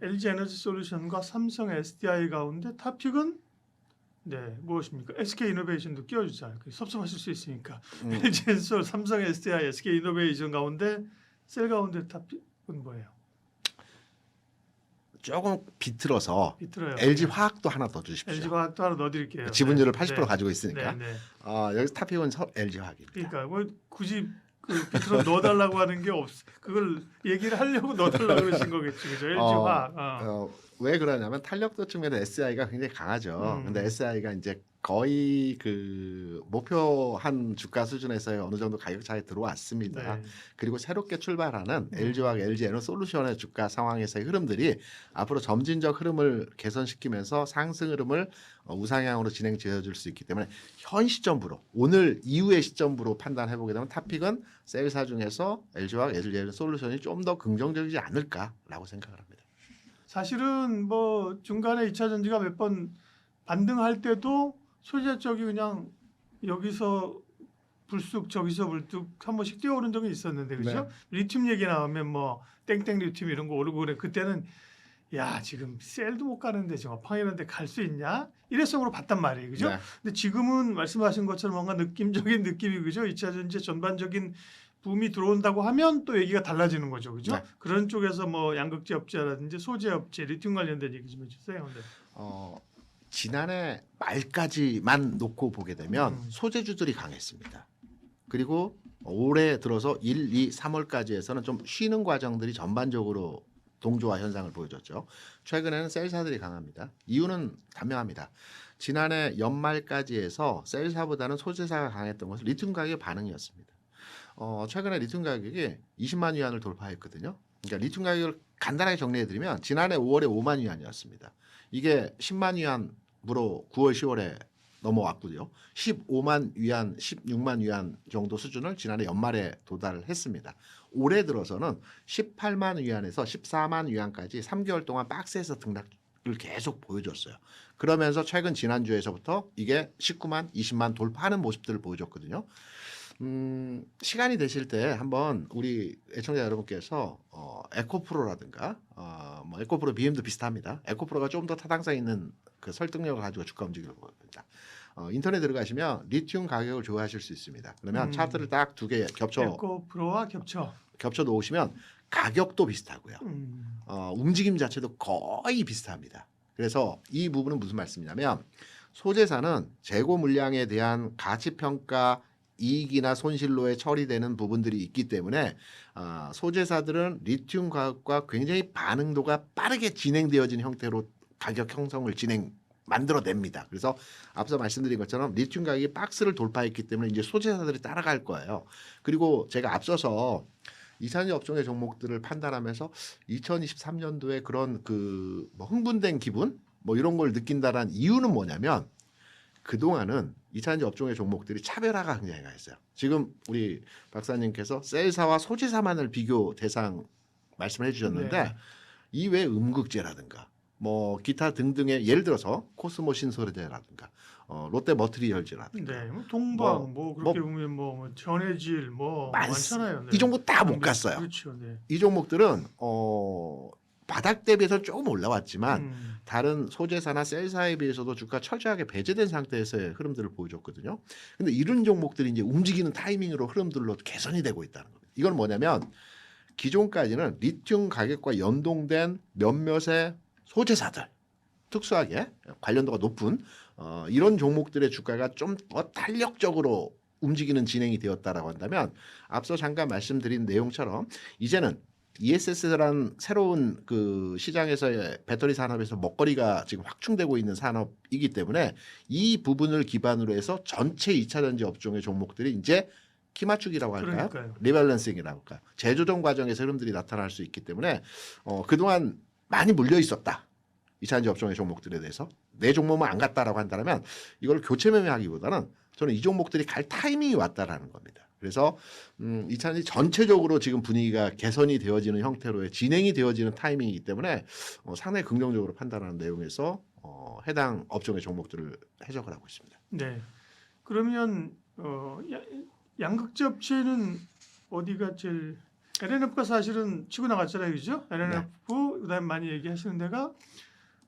LG 에너지 솔루션과 삼성 SDI 가운데 탑픽은 네 무엇입니까? SK 이노베이션도 끼워주자. 섭섭하실 수 있으니까 LG 엔솔, 삼성 SDI, SK 이노베이션 가운데 셀 가운데 탑픽은 뭐예요? 조금 비틀어서 비틀어요. LG 화학도 하나 더 주십시오. LG 화학도 하나 넣어드릴게요. 지분율을 네. 80% 가지고 있으니까 네, 네. 여기서 탑픽은 LG 화학입니다. 그러니까 뭐 굳이 그 비틀어 넣어달라고 하는 게 없. 그걸 얘기를 하려고 넣어달라고 그러신 거겠지, 그죠? LG 화학. 왜 그러냐면 탄력도 측면에 SI가 굉장히 강하죠. 근데 SI가 이제 거의 그 목표한 주가 수준에서의 어느 정도 가격 차에 들어왔습니다. 네. 그리고 새롭게 출발하는 LG와 LG 에너솔루션의 주가 상황에서의 흐름들이 앞으로 점진적 흐름을 개선시키면서 상승 흐름을 우상향으로 진행지어줄 수 있기 때문에 현 시점부로 오늘 이후의 시점부로 판단해 보게 되면 탑픽은 셀사 중에서 LG와 LG 에너솔루션이 좀 더 긍정적이지 않을까라고 생각을 합니다. 사실은 뭐 중간에 2차 전지가 몇 번 반등할 때도 소재 쪽이 그냥 여기서 불쑥 저기서 불뚝 한 번씩 뛰어오른 적이 있었는데 그죠? 네. 리튬 얘기 나오면 뭐 땡땡 리튬 이런 거 오르고 그래. 그때는 야 지금 셀도 못 가는데 저 업황이라는데 갈 수 있냐? 일회성으로 봤단 말이에요, 그죠? 네. 근데 지금은 말씀하신 것처럼 뭔가 느낌적인 느낌이 그죠? 2차 전지 전반적인 붐이 들어온다고 하면 또 얘기가 달라지는 거죠, 그죠? 네. 그런 쪽에서 뭐 양극재 업체라든지 소재 업체, 리튬 관련된 얘기 좀 해주세요. 네. 지난해 말까지만 놓고 보게 되면 음. 소재주들이 강했습니다. 그리고 올해 들어서 1, 2, 3월까지에서는 좀 쉬는 과정들이 전반적으로 동조화 현상을 보여줬죠. 최근에는 셀사들이 강합니다. 이유는 단명합니다. 지난해 연말까지 해서 셀사보다는 소재사가 강했던 것은 리튬 가격의 반응이었습니다. 최근에 리튬 가격이 20만 위안을 돌파했거든요. 그러니까 리튬 가격을 간단하게 정리해드리면 지난해 5월에 5만 위안이었습니다. 이게 10만 위안으로 9월, 10월에 넘어왔고요. 15만 위안, 16만 위안 정도 수준을 지난해 연말에 도달했습니다. 올해 들어서는 18만 위안에서 14만 위안까지 3개월 동안 박스에서 등락을 계속 보여줬어요. 그러면서 최근 지난주에서부터 이게 19만, 20만 돌파하는 모습들을 보여줬거든요. 시간이 되실 때 한번 우리 애청자 여러분께서 에코프로라든가 뭐 에코프로 BM도 비슷합니다. 에코프로가 좀 더 타당성 있는 그 설득력을 가지고 주가 움직이는 겁니다. 인터넷 들어가시면 리튬 가격을 조회하실 수 있습니다. 그러면 차트를 딱 두 개 에코프로와 겹쳐 놓으시면 가격도 비슷하고요. 음. 움직임 자체도 거의 비슷합니다. 그래서 이 부분은 무슨 말씀이냐면 소재사는 재고 물량에 대한 가치 평가 이익이나 손실로에 처리되는 부분들이 있기 때문에 소재사들은 리튬 가격과 굉장히 반응도가 빠르게 진행되어진 형태로 가격 형성을 만들어냅니다. 그래서 앞서 말씀드린 것처럼 리튬 가격이 박스를 돌파했기 때문에 이제 소재사들이 따라갈 거예요. 그리고 제가 앞서서 이산화 업종의 종목들을 판단하면서 2023년도에 그런 뭐 흥분된 기분 뭐 이런 걸 느낀다라는 이유는 뭐냐면 그동안은 이산화 업종의 종목들이 차별화가 굉장히 강했어요. 지금 우리 박사님께서 셀사와 소재사만을 비교 대상 말씀해 주셨는데 네. 이외에 음극재라든가 뭐 기타 등등의 예를 들어서 코스모 신소재라든가 롯데 머트리얼즈라든가 네, 뭐 동방 뭐 그렇게 보면 뭐 전해질 뭐 많잖아요. 네. 이 종목 다 못 갔어요. 그렇죠. 네. 이 종목들은 바닥 대비해서 조금 올라왔지만 음. 다른 소재사나 셀사에 비해서도 주가 철저하게 배제된 상태에서의 흐름들을 보여줬거든요. 근데 이런 종목들이 이제 움직이는 타이밍으로 흐름들로 개선이 되고 있다는 겁니다. 이건 뭐냐면 기존까지는 리튬 가격과 연동된 몇몇의 소재사들 특수하게 관련도가 높은 이런 종목들의 주가가 좀 더 탄력적으로 움직이는 진행이 되었다라고 한다면 앞서 잠깐 말씀드린 내용처럼 이제는 ESS라는 새로운 그 시장에서의 배터리 산업에서 먹거리가 지금 확충되고 있는 산업이기 때문에 이 부분을 기반으로 해서 전체 2차 전지 업종의 종목들이 이제 키 맞추기라고 할까요? 그러니까요. 리밸런싱이라고 할까요? 재조정 과정에서 흐름들이 나타날 수 있기 때문에 그동안 많이 물려 있었다. 2차 전지 업종의 종목들에 대해서 내 종목만 안 갔다라고 한다면 이걸 교체 매매하기보다는 저는 이 종목들이 갈 타이밍이 왔다라는 겁니다. 그래서 2차 전지 전체적으로 지금 분위기가 개선이 되어지는 형태로의 진행이 되어지는 타이밍이기 때문에 상당히 긍정적으로 판단하는 내용에서 해당 업종의 종목들을 해석을 하고 있습니다. 네. 그러면 양극재 업체는 어디가 제일 LNF가 사실은 치고 나갔잖아요, 그죠? LNF 그다음 많이 얘기하시는 데가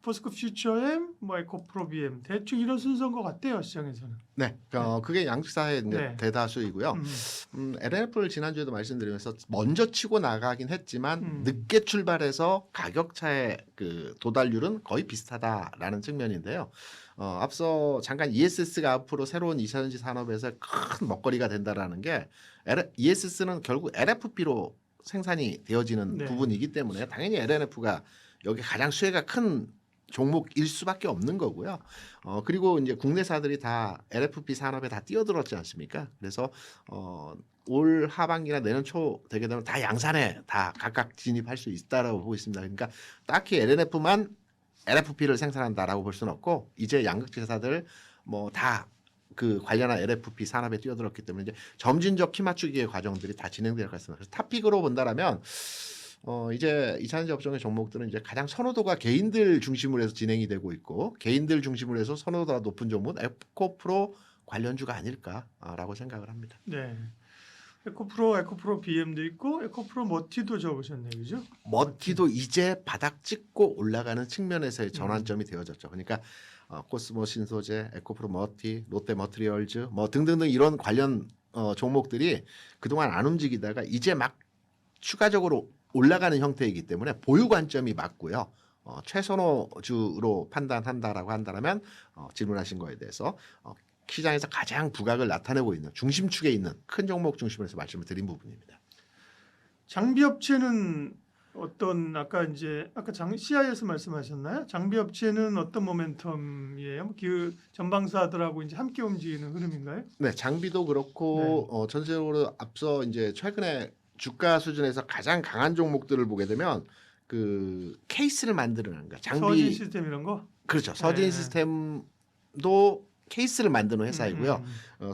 포스코 퓨처엠, 뭐 에코프로 BM 대충 이런 순서인 것 같아요 시장에서는. 네, 그게 양극사의 네. 대다수이고요. LNF를 지난주에도 말씀드리면서 먼저 치고 나가긴 했지만 음. 늦게 출발해서 가격 차의 그 도달률은 거의 비슷하다라는 측면인데요. 앞서 잠깐 ESS가 앞으로 새로운 2차 전지 산업에서 큰 먹거리가 된다라는 게 ESS는 결국 LFP로 생산이 되어지는 네. 부분이기 때문에 당연히 LNF가 여기 가장 수혜가 큰 종목일 수밖에 없는 거고요. 그리고 이제 국내사들이 다 LFP 산업에 다 뛰어들었지 않습니까? 그래서 올 하반기나 내년 초 되게 되면 다 양산에 다 각각 진입할 수 있다라고 보고 있습니다. 그러니까 딱히 LNF만 LFP를 생산한다라고 볼 수는 없고 이제 양극재사들 뭐 다 그 관련한 LFP 산업에 뛰어들었기 때문에 이제 점진적 키 맞추기의 과정들이 다 진행될 것 같습니다. 그래서 탑픽으로 본다라면 이제 2차 전지 업종의 종목들은 이제 가장 선호도가 개인들 중심으로 해서 진행이 되고 있고 개인들 중심으로 해서 선호도가 높은 종목은 에코프로, 관련주가 아닐까라고 생각을 합니다. 네. 에코프로 BM도 있고 에코프로 머티도 적으셨네요, 그죠? 머티도 이제 바닥 찍고 올라가는 측면에서의 전환점이 되어졌죠. 그러니까 코스모 신소재, 에코프로 머티, 롯데 머트리얼즈 뭐 등등등 이런 관련 종목들이 그동안 안 움직이다가 이제 막 추가적으로 올라가는 형태이기 때문에 보유 관점이 맞고요. 최선호주로 판단한다라고 한다면 질문하신 거에 대해서 시장에서 가장 부각을 나타내고 있는 중심축에 있는 큰 종목 중심으로 해서 말씀을 드린 부분입니다. 장비 업체는 아까 CIS 말씀하셨나요? 장비 업체는 어떤 모멘텀이에요? 그 전방사들하고 이제 함께 움직이는 흐름인가요? 네, 장비도 그렇고 전체적으로 앞서 이제 최근에 주가 수준에서 가장 강한 종목들을 보게 되면 그 케이스를 만드는 거, 장비 서진 시스템 이런 거? 그렇죠. 서진 네. 시스템도 케이스를 만드는 회사이고요.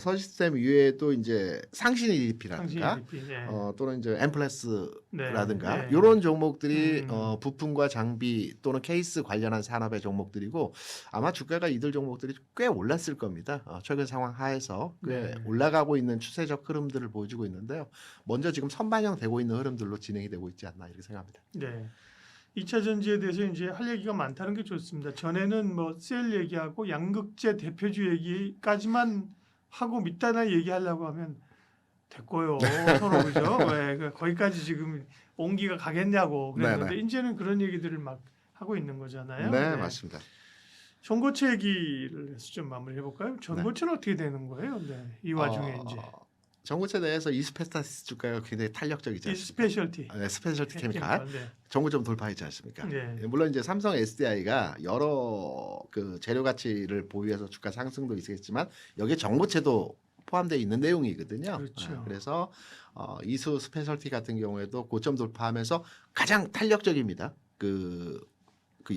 서진 시스템 이외에도 이제 상신 EDP라든가 또는 이제 엠플레스라든가 네. 이런 종목들이 부품과 장비 또는 케이스 관련한 산업의 종목들이고 아마 주가가 이들 종목들이 꽤 올랐을 겁니다. 최근 상황 하에서 꽤 올라가고 있는 추세적 흐름들을 보여주고 있는데요. 먼저 지금 선반영되고 있는 흐름들로 진행이 되고 있지 않나 이렇게 생각합니다. 네. 2차 전지에 대해서 이제 할 얘기가 많다는 게 좋습니다. 전에는 뭐 셀 얘기하고 양극재 대표주 얘기까지만 하고 밑단을 얘기하려고 하면 됐고요. 서로 그죠? 왜 거기까지 지금 온기가 가겠냐고 그랬는데 이제는 그런 얘기들을 막 하고 있는 거잖아요. 네, 맞습니다. 전고체 얘기를 해서 좀 마무리해 볼까요? 전고체는 어떻게 되는 거예요? 네. 이 와중에 이제 전고체 내에서 이스페스타시스 주가가 굉장히 탄력적이지 않습니까? 스페셜티. 네, 스페셜티 케미칼 전고점 돌파했지 않습니까? 네. 물론 이제 삼성 SDI가 여러 그 재료 가치를 보유해서 주가 상승도 있겠지만 여기에 전고체도 포함되어 있는 내용이거든요. 그렇죠. 그래서 이수 스페셜티 같은 경우에도 고점 돌파하면서 가장 탄력적입니다. 그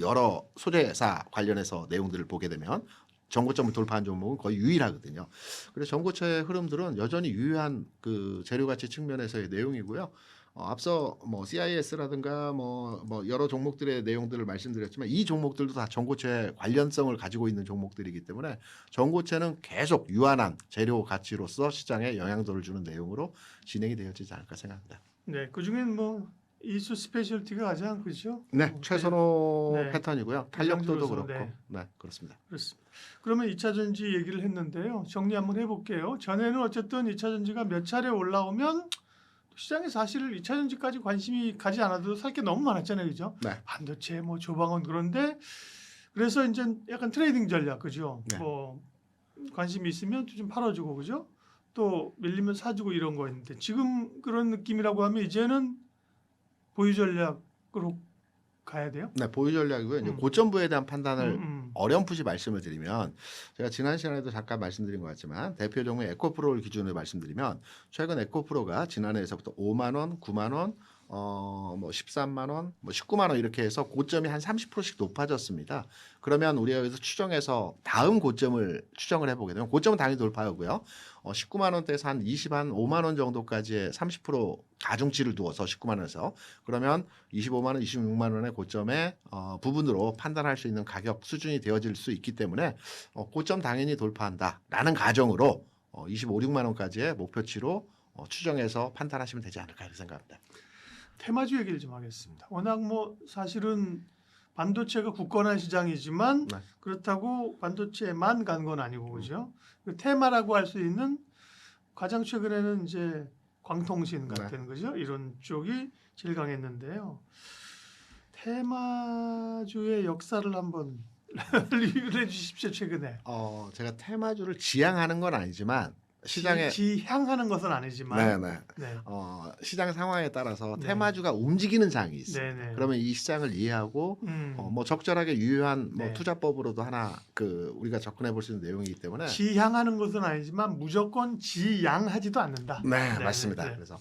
여러 소재사 관련해서 내용들을 보게 되면 전고점을 돌파한 종목은 거의 유일하거든요. 그래서 전고체의 흐름들은 여전히 유효한 그 재료 가치 측면에서의 내용이고요. 앞서 뭐 CIS라든가 뭐 여러 종목들의 내용들을 말씀드렸지만 이 종목들도 다 전고체 관련성을 가지고 있는 종목들이기 때문에 전고체는 계속 유한한 재료 가치로서 시장에 영향도를 주는 내용으로 진행이 되어지지 않을까 생각합니다. 네, 그 중엔 뭐 이수 스페셜티가 가장 그렇죠? 네, 최선호 네. 패턴이고요. 탄력도도 그렇고, 네. 그렇습니다. 그렇습니다. 그러면 2차 전지 얘기를 했는데요. 정리 한번 해볼게요. 전에는 어쨌든 2차 전지가 몇 차례 올라오면 시장에 사실 2차 전지까지 관심이 가지 않아도 살 게 너무 많았잖아요, 그죠? 네. 반도체, 뭐 조방원 그런데 그래서 이제 약간 트레이딩 전략, 그죠? 네. 뭐 관심이 있으면 좀 팔아주고, 그죠? 또 밀리면 사주고 이런 거였는데 지금 그런 느낌이라고 하면 이제는 보유 전략으로 가야 돼요? 네, 보유 전략이고요. 이제 고점부에 대한 판단을 어렴풋이 말씀을 드리면 제가 지난 시간에도 잠깐 말씀드린 것 같지만 대표 종목 에코프로를 기준으로 말씀드리면 최근 에코프로가 지난해에서부터 5만 원, 9만 원, 뭐 13만 원, 뭐 19만 원 이렇게 해서 고점이 한 30%씩 높아졌습니다. 그러면 우리가 여기서 추정해서 다음 고점을 추정을 해보게 되면 고점은 당연히 돌파하고요. 19만 원대에서 한 5만 원 정도까지의 30% 가중치를 두어서 19만 원에서 그러면 25만 원, 26만 원의 고점의 부분으로 판단할 수 있는 가격 수준이 되어질 수 있기 때문에 고점 당연히 돌파한다라는 가정으로 25, 6만 원까지의 목표치로 추정해서 판단하시면 되지 않을까 이렇게 생각합니다. 테마주 얘기를 좀 하겠습니다. 워낙 뭐 사실은 반도체가 굳건한 시장이지만 그렇다고 반도체만 간 건 아니고 그죠? 그 테마라고 할 수 있는 가장 최근에는 이제 광통신 같은 거죠. 이런 쪽이 제일 강했는데요. 테마주의 역사를 한번 리뷰를 해주십시오. 최근에. 제가 테마주를 지향하는 건 아니지만 시장에 지향하는 것은 아니지만 시장 상황에 따라서 테마주가 움직이는 장이 있어요. 그러면 이 시장을 이해하고 뭐 적절하게 유효한 뭐 투자법으로도 하나 그 우리가 접근해 볼 수 있는 내용이기 때문에 지향하는 것은 아니지만 무조건 지양하지도 않는다. 네, 맞습니다. 그래서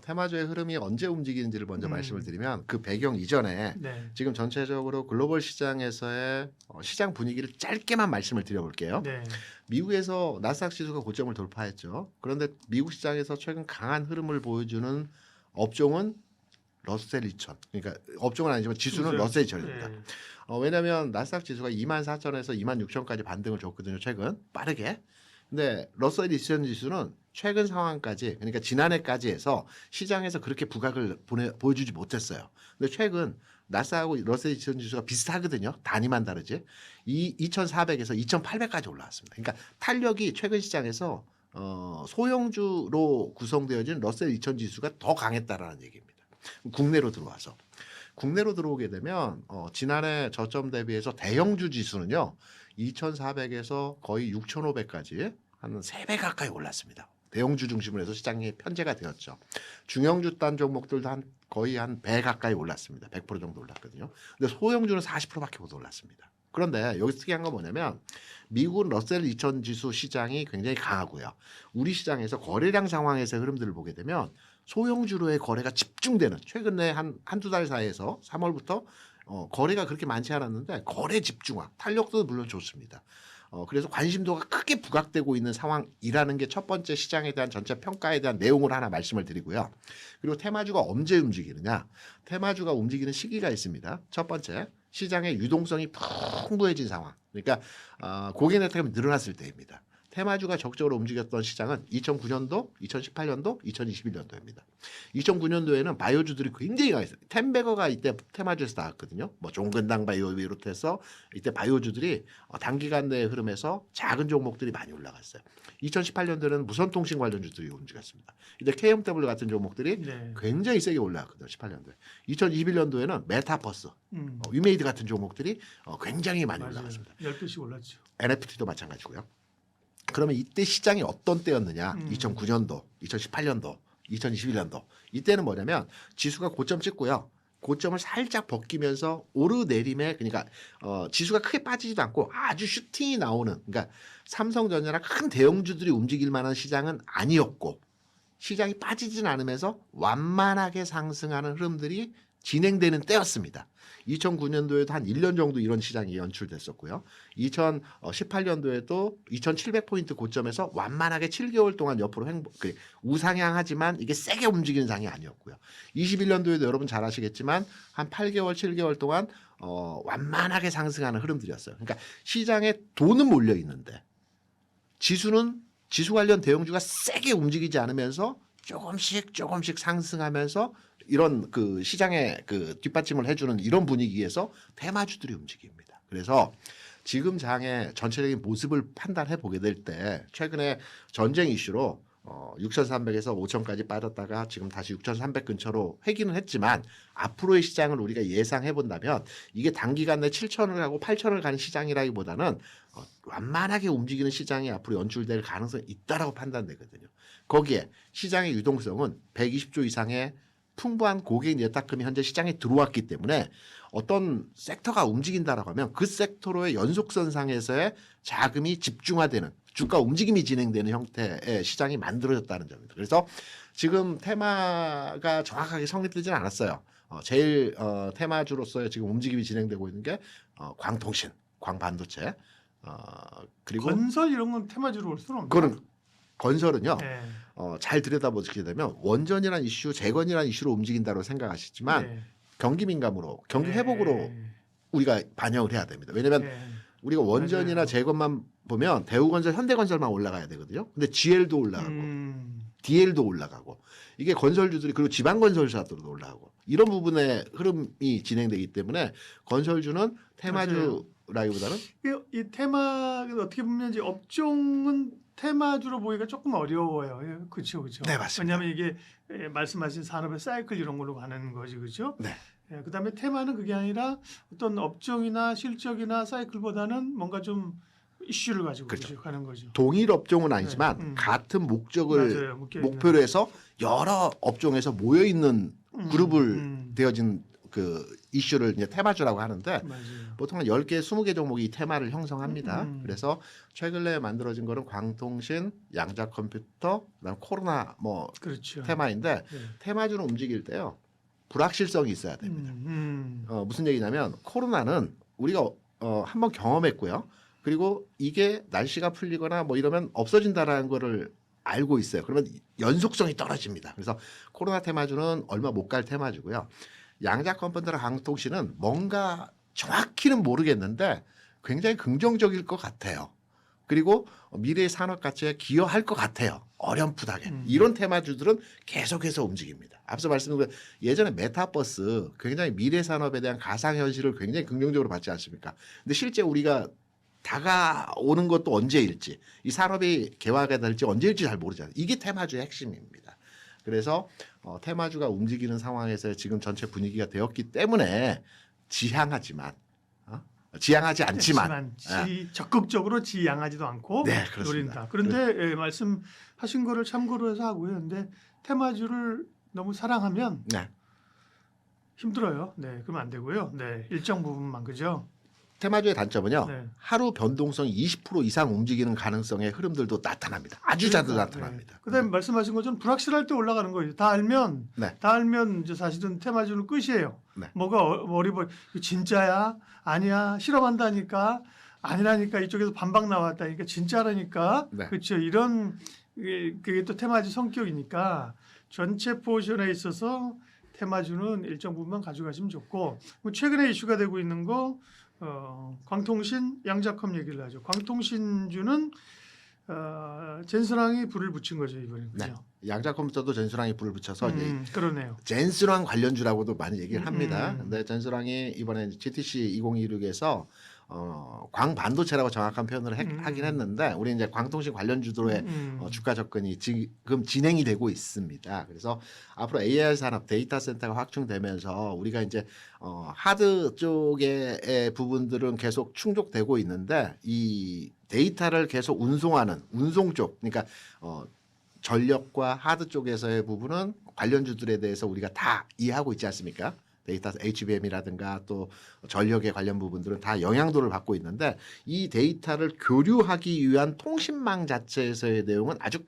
테마주의 흐름이 언제 움직이는지를 먼저 말씀을 드리면 그 배경 이전에 지금 전체적으로 글로벌 시장에서의 시장 분위기를 짧게만 말씀을 드려볼게요. 미국에서 나스닥 지수가 고점을 돌파했죠. 그런데 미국 시장에서 최근 강한 흐름을 보여주는 업종은 러셀 2000. 그러니까 업종은 아니지만 지수는 러셀 2000입니다. 왜냐하면 나스닥 지수가 24,000에서 26,000까지 반등을 줬거든요. 최근 빠르게. 근데 러셀 2000 지수는 최근 상황까지 그러니까 지난해까지 해서 시장에서 그렇게 부각을 보여주지 못했어요. 근데 최근 나스닥하고 러셀 2000 지수가 비슷하거든요. 단위만 다르지. 이 2400에서 2800까지 올라왔습니다. 그러니까 탄력이 최근 시장에서 소형주로 구성되어진 러셀 2000 지수가 더 강했다라는 얘기입니다. 국내로 들어와서. 국내로 들어오게 되면 지난해 저점 대비해서 대형주 지수는요. 2400에서 거의 6500까지 한 3배 가까이 올랐습니다. 대형주 중심으로 해서 시장이 편제가 되었죠. 중형주 단 종목들도 거의 한 배 가까이 올랐습니다. 100% 정도 올랐거든요. 근데 소형주는 40%밖에 못 올랐습니다. 그런데 여기서 특이한 건 뭐냐면 미국은 러셀 2000 지수 시장이 굉장히 강하고요. 우리 시장에서 거래량 상황에서의 흐름들을 보게 되면 소형주로의 거래가 집중되는 최근에 한두 달 사이에서 3월부터 거래가 그렇게 많지 않았는데 거래 집중화, 탄력도 물론 좋습니다. 그래서 관심도가 크게 부각되고 있는 상황이라는 게 첫 번째 시장에 대한 전체 평가에 대한 내용을 하나 말씀을 드리고요. 그리고 테마주가 언제 움직이느냐? 테마주가 움직이는 시기가 있습니다. 첫 번째, 시장의 유동성이 풍부해진 상황. 그러니까 고객 네트워크가 늘어났을 때입니다. 테마주가 적극적으로 움직였던 시장은 2009년도, 2018년도, 2021년도입니다. 2009년도에는 바이오주들이 굉장히 강했어요. 템베거가 이때 테마주에서 나왔거든요. 뭐 종근당 바이오 비롯해서 이때 바이오주들이 단기간 내의 흐름에서 작은 종목들이 많이 올라갔어요. 2018년도에는 무선통신 관련주들이 움직였습니다. 이때 KMW 같은 종목들이 네. 굉장히 세게 올라갔거든요. 18년도에. 2021년도에는 메타버스, 위메이드 같은 종목들이 굉장히 많이 맞아요. 올라갔습니다. 12씩 올랐죠. NFT도 마찬가지고요. 그러면 이때 시장이 어떤 때였느냐? 2009년도, 2018년도, 2021년도. 이때는 뭐냐면 지수가 고점 찍고요. 고점을 살짝 벗기면서 오르내림에 그러니까 지수가 크게 빠지지도 않고 아주 슈팅이 나오는 그러니까 삼성전자나 큰 대형주들이 움직일 만한 시장은 아니었고 시장이 빠지진 않으면서 완만하게 상승하는 흐름들이 진행되는 때였습니다. 2009년도에도 한 1년 정도 이런 시장이 연출됐었고요. 2018년도에도 2700포인트 고점에서 완만하게 7개월 동안 옆으로 우상향하지만 이게 세게 움직이는 상이 아니었고요. 21년도에도 여러분 잘 아시겠지만 한 8개월, 7개월 동안 완만하게 상승하는 흐름들이었어요. 그러니까 시장에 돈은 몰려 있는데 지수 관련 대형주가 세게 움직이지 않으면서 조금씩 상승하면서 이런 그 시장에 그 뒷받침을 해주는 이런 분위기에서 테마주들이 움직입니다. 그래서 지금 장의 전체적인 모습을 판단해 보게 될 때 최근에 전쟁 이슈로 6,300에서 5,000까지 빠졌다가 지금 다시 6,300 근처로 회귀는 했지만 앞으로의 시장을 우리가 예상해 본다면 이게 단기간 내 7,000을 하고 8,000을 가는 시장이라기보다는 완만하게 움직이는 시장이 앞으로 연출될 가능성이 있다라고 판단되거든요. 거기에 시장의 유동성은 120조 이상의 풍부한 고객 예탁금이 현재 시장에 들어왔기 때문에 어떤 섹터가 움직인다라고 하면 그 섹터로의 연속선상에서의 자금이 집중화되는 주가 움직임이 진행되는 형태의 시장이 만들어졌다는 점입니다. 그래서 지금 테마가 정확하게 성립되지는 않았어요. 제일 테마주로서의 지금 움직임이 진행되고 있는 게 광통신, 광반도체 그리고 건설 이런 건 테마주로 올 수는 없나요? 그거는 건설은요. 네. 잘 들여다보시게 되면 원전이라는 이슈, 재건이라는 이슈로 움직인다고 생각하시지만 네. 경기 민감으로, 경기 회복으로 우리가 반영을 해야 됩니다. 왜냐하면 네. 우리가 원전이나 맞아요. 재건만 보면 대우건설, 현대건설만 올라가야 되거든요. 근데 GL도 올라가고 DL도 올라가고 이게 건설주들이 그리고 지방건설사들도 올라가고 이런 부분의 흐름이 진행되기 때문에 건설주는 테마주라기보다는 이 테마 어떻게 보면 이제 업종은 테마주로 보기가 조금 어려워요. 그렇죠, 그렇죠. 네, 맞습니다. 왜냐하면 이게 말씀하신 산업의 사이클 이런 걸로 가는 거지, 그렇죠? 네. 그다음에 테마는 그게 아니라 어떤 업종이나 실적이나 사이클보다는 뭔가 좀 이슈를 가지고 그렇죠. 가는 거죠. 동일 업종은 아니지만 네. 같은 목적을 맞아요. 목표로 해서 여러 업종에서 모여 있는 그룹을 되어진 그 이슈를 이제 테마주라고 하는데 맞아요. 보통 한 10개, 20개 종목이 이 테마를 형성합니다. 그래서 최근에 만들어진 거는 광통신, 양자컴퓨터, 그다음 코로나 뭐 그렇죠. 테마인데 네. 테마주는 움직일 때요. 불확실성이 있어야 됩니다. 무슨 얘기냐면 코로나는 우리가 한번 경험했고요. 그리고 이게 날씨가 풀리거나 뭐 이러면 없어진다라는 거를 알고 있어요. 그러면 연속성이 떨어집니다. 그래서 코로나 테마주는 얼마 못 갈 테마주고요. 양자컴퓨터랑 광통신은 뭔가 정확히는 모르겠는데 굉장히 긍정적일 것 같아요. 그리고 미래의 산업 가치에 기여할 것 같아요. 어렴풋하게. 이런 테마주들은 계속해서 움직입니다. 앞서 말씀드린 예전에 메타버스 굉장히 미래 산업에 대한 가상현실을 굉장히 긍정적으로 봤지 않습니까? 근데 실제 우리가 다가오는 것도 언제일지 이 산업이 개화가 될지 언제일지 잘 모르잖아요. 이게 테마주의 핵심입니다. 그래서 테마주가 움직이는 상황에서 지금 전체 분위기가 되었기 때문에 지향하지만 지향하지 않지만 적극적으로 지향하지도 않고 네, 그렇습니다. 노린다. 그런데 예, 말씀하신 거를 참고로 해서 하고요. 근데 테마주를 너무 사랑하면 네. 힘들어요. 네, 그러면 안 되고요. 네, 일정 부분만 그죠. 테마주의 단점은요. 네. 하루 변동성이 20% 이상 움직이는 가능성의 흐름들도 나타납니다. 아주 자주 나타납니다. 네. 그다음에 말씀하신 것처럼 불확실할 때 올라가는 거예요. 다 알면 네. 다 알면 이제 사실은 테마주는 끝이에요. 네. 뭐가 어리버리 진짜야? 아니야? 실험한다니까? 아니라니까 이쪽에서 반박 나왔다니까 진짜라니까? 네. 그렇죠. 이런 그게 또 테마주 성격이니까 전체 포지션에 있어서 테마주는 일정 부분만 가져가시면 좋고 뭐 최근에 이슈가 되고 있는 거 광통신 양자컴 얘기를 하죠. 광통신주는 젠스랑이 불을 붙인 거죠 이번에. 네. 양자 컴퓨터도 젠스랑이 불을 붙여서 그러네요. 젠스랑 관련주라고도 많이 얘기를 합니다. 근데 젠스랑이 이번에 GTC 2026에서 광반도체라고 정확한 표현을 하긴 했는데 우리 이제 광통신 관련주들의 주가 접근이 지금 진행이 되고 있습니다. 그래서 앞으로 AI 산업 데이터 센터가 확충되면서 우리가 이제 하드 쪽의 부분들은 계속 충족되고 있는데 이 데이터를 계속 운송하는 운송 쪽 그러니까 전력과 하드 쪽에서의 부분은 관련주들에 대해서 우리가 다 이해하고 있지 않습니까? 데이터 HBM이라든가 또 전력에 관련 부분들은 다 영향도를 받고 있는데 이 데이터를 교류하기 위한 통신망 자체에서의 내용은 아주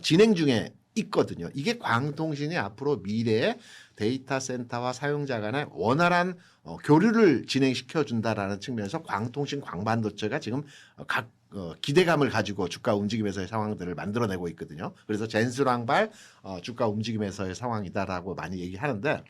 진행 중에 있거든요. 이게 광통신이 앞으로 미래의 데이터 센터와 사용자 간의 원활한 교류를 진행시켜 준다라는 측면에서 광통신 광반도체가 지금 각 기대감을 가지고 주가 움직임에서의 상황들을 만들어내고 있거든요. 그래서 젠스랑발 주가 움직임에서의 상황이다라고 많이 얘기하는데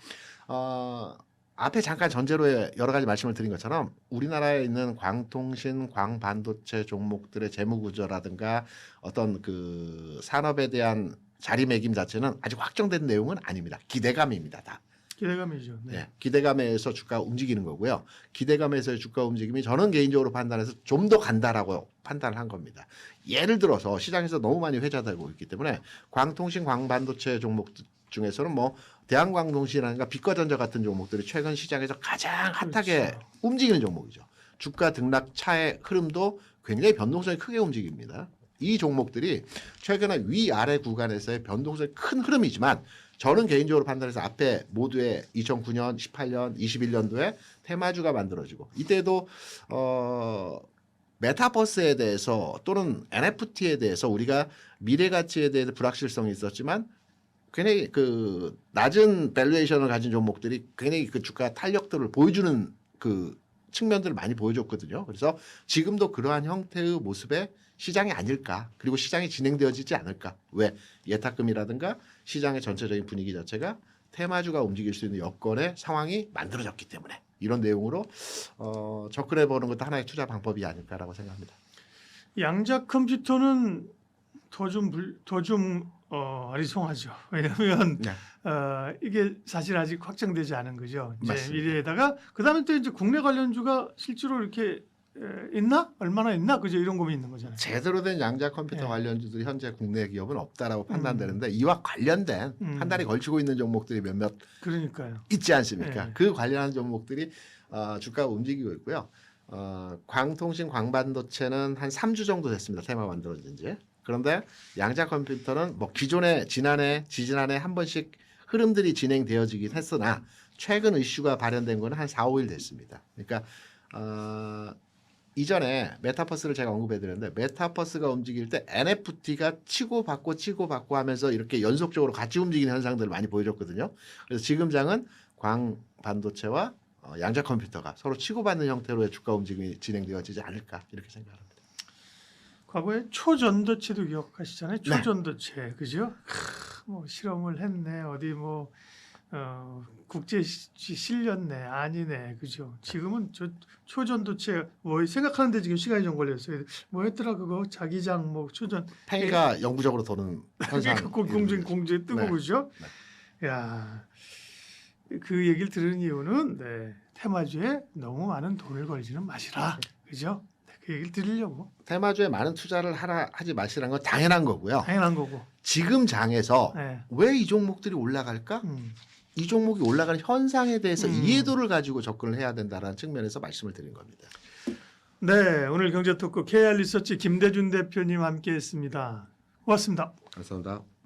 앞에 잠깐 전제로 여러 가지 말씀을 드린 것처럼 우리나라에 있는 광통신, 광반도체 종목들의 재무 구조라든가 어떤 그 산업에 대한 자리매김 자체는 아직 확정된 내용은 아닙니다. 기대감입니다. 다. 기대감이죠. 네. 네, 기대감에서 주가가 움직이는 거고요. 기대감에서의 주가 움직임이 저는 개인적으로 판단해서 좀 더 간다라고 판단을 한 겁니다. 예를 들어서 시장에서 너무 많이 회자되고 있기 때문에 광통신, 광반도체 종목 중에서는 뭐 대한광통신이라든가 빛과전자 같은 종목들이 최근 시장에서 가장 핫하게 그렇죠. 움직이는 종목이죠. 주가 등락 차의 흐름도 굉장히 변동성이 크게 움직입니다. 이 종목들이 최근에 위아래 구간에서의 변동성이 큰 흐름이지만 저는 개인적으로 판단해서 앞에 모두의 2009년, 18년, 21년도에 테마주가 만들어지고 이때도 메타버스에 대해서 또는 NFT에 대해서 우리가 미래 가치에 대해서 불확실성이 있었지만 굉장히 그 낮은 밸류에이션을 가진 종목들이 굉장히 그 주가 탄력들을 보여주는 그 측면들을 많이 보여줬거든요. 그래서 지금도 그러한 형태의 모습의 시장이 아닐까. 그리고 시장이 진행되어지지 않을까. 왜? 예탁금이라든가 시장의 전체적인 분위기 자체가 테마주가 움직일 수 있는 여건의 상황이 만들어졌기 때문에 이런 내용으로 접근해 보는 것도 하나의 투자 방법이 아닐까라고 생각합니다. 양자 컴퓨터는 더 좀 아리송하죠. 왜냐하면 네. 이게 사실 아직 확정되지 않은 거죠. 이제 맞습니다. 미래에다가 그다음에 또 이제 국내 관련주가 실제로 이렇게 있나? 얼마나 있나? 그죠? 이런 고민이 있는 거잖아요. 제대로 된 양자 컴퓨터 네. 관련주들이 현재 국내 기업은 없다라고 판단되는데 이와 관련된 한 달에 걸치고 있는 종목들이 몇몇 그러니까요. 있지 않습니까? 네. 그 관련한 종목들이 주가가 움직이고 있고요. 광통신, 광반도체는 한 3주 정도 됐습니다. 테마 만들어진 지. 그런데 양자 컴퓨터는 뭐 기존에 지난해, 지지난해 한 번씩 흐름들이 진행되어지긴 했으나 최근 이슈가 발현된 거는 한 4, 5일 됐습니다. 그러니까 이전에 메타버스를 제가 언급해드렸는데 메타버스가 움직일 때 NFT가 치고받고 하면서 이렇게 연속적으로 같이 움직이는 현상들을 많이 보여줬거든요. 그래서 지금 장은 광반도체와 양자 컴퓨터가 서로 치고받는 형태로의 주가 움직임이 진행되어지지 않을까 이렇게 생각합니다. 과거에 초전도체도 기억하시잖아요. 초전도체, 그죠? 뭐 실험을 했네. 어디 뭐 국제 실렸네 아니네 그죠? 지금은 저 초전도체 뭐 생각하는데 지금 시간이 좀 걸렸어요. 뭐였더라 그거 자기장 뭐 초전 팽이가 영구적으로 도는 현상. 그러니까 공중에 뜨고 네. 그죠? 야, 그 얘기를 들은 이유는 네, 테마주에 너무 많은 돈을 걸지는 마시라 그죠? 네, 그 얘기를 드리려고 테마주에 많은 투자를 하지 마시라는 건 당연한 거고요. 당연한 거고. 지금 장에서 네. 왜 이 종목들이 올라갈까? 이 종목이 올라가는 현상에 대해서 이해도를 가지고 접근을 해야 된다라는 측면에서 말씀을 드린 겁니다. 네, 오늘 경제토크 KR 리서치 김대준 대표님 함께했습니다. 고맙습니다. 감사합니다.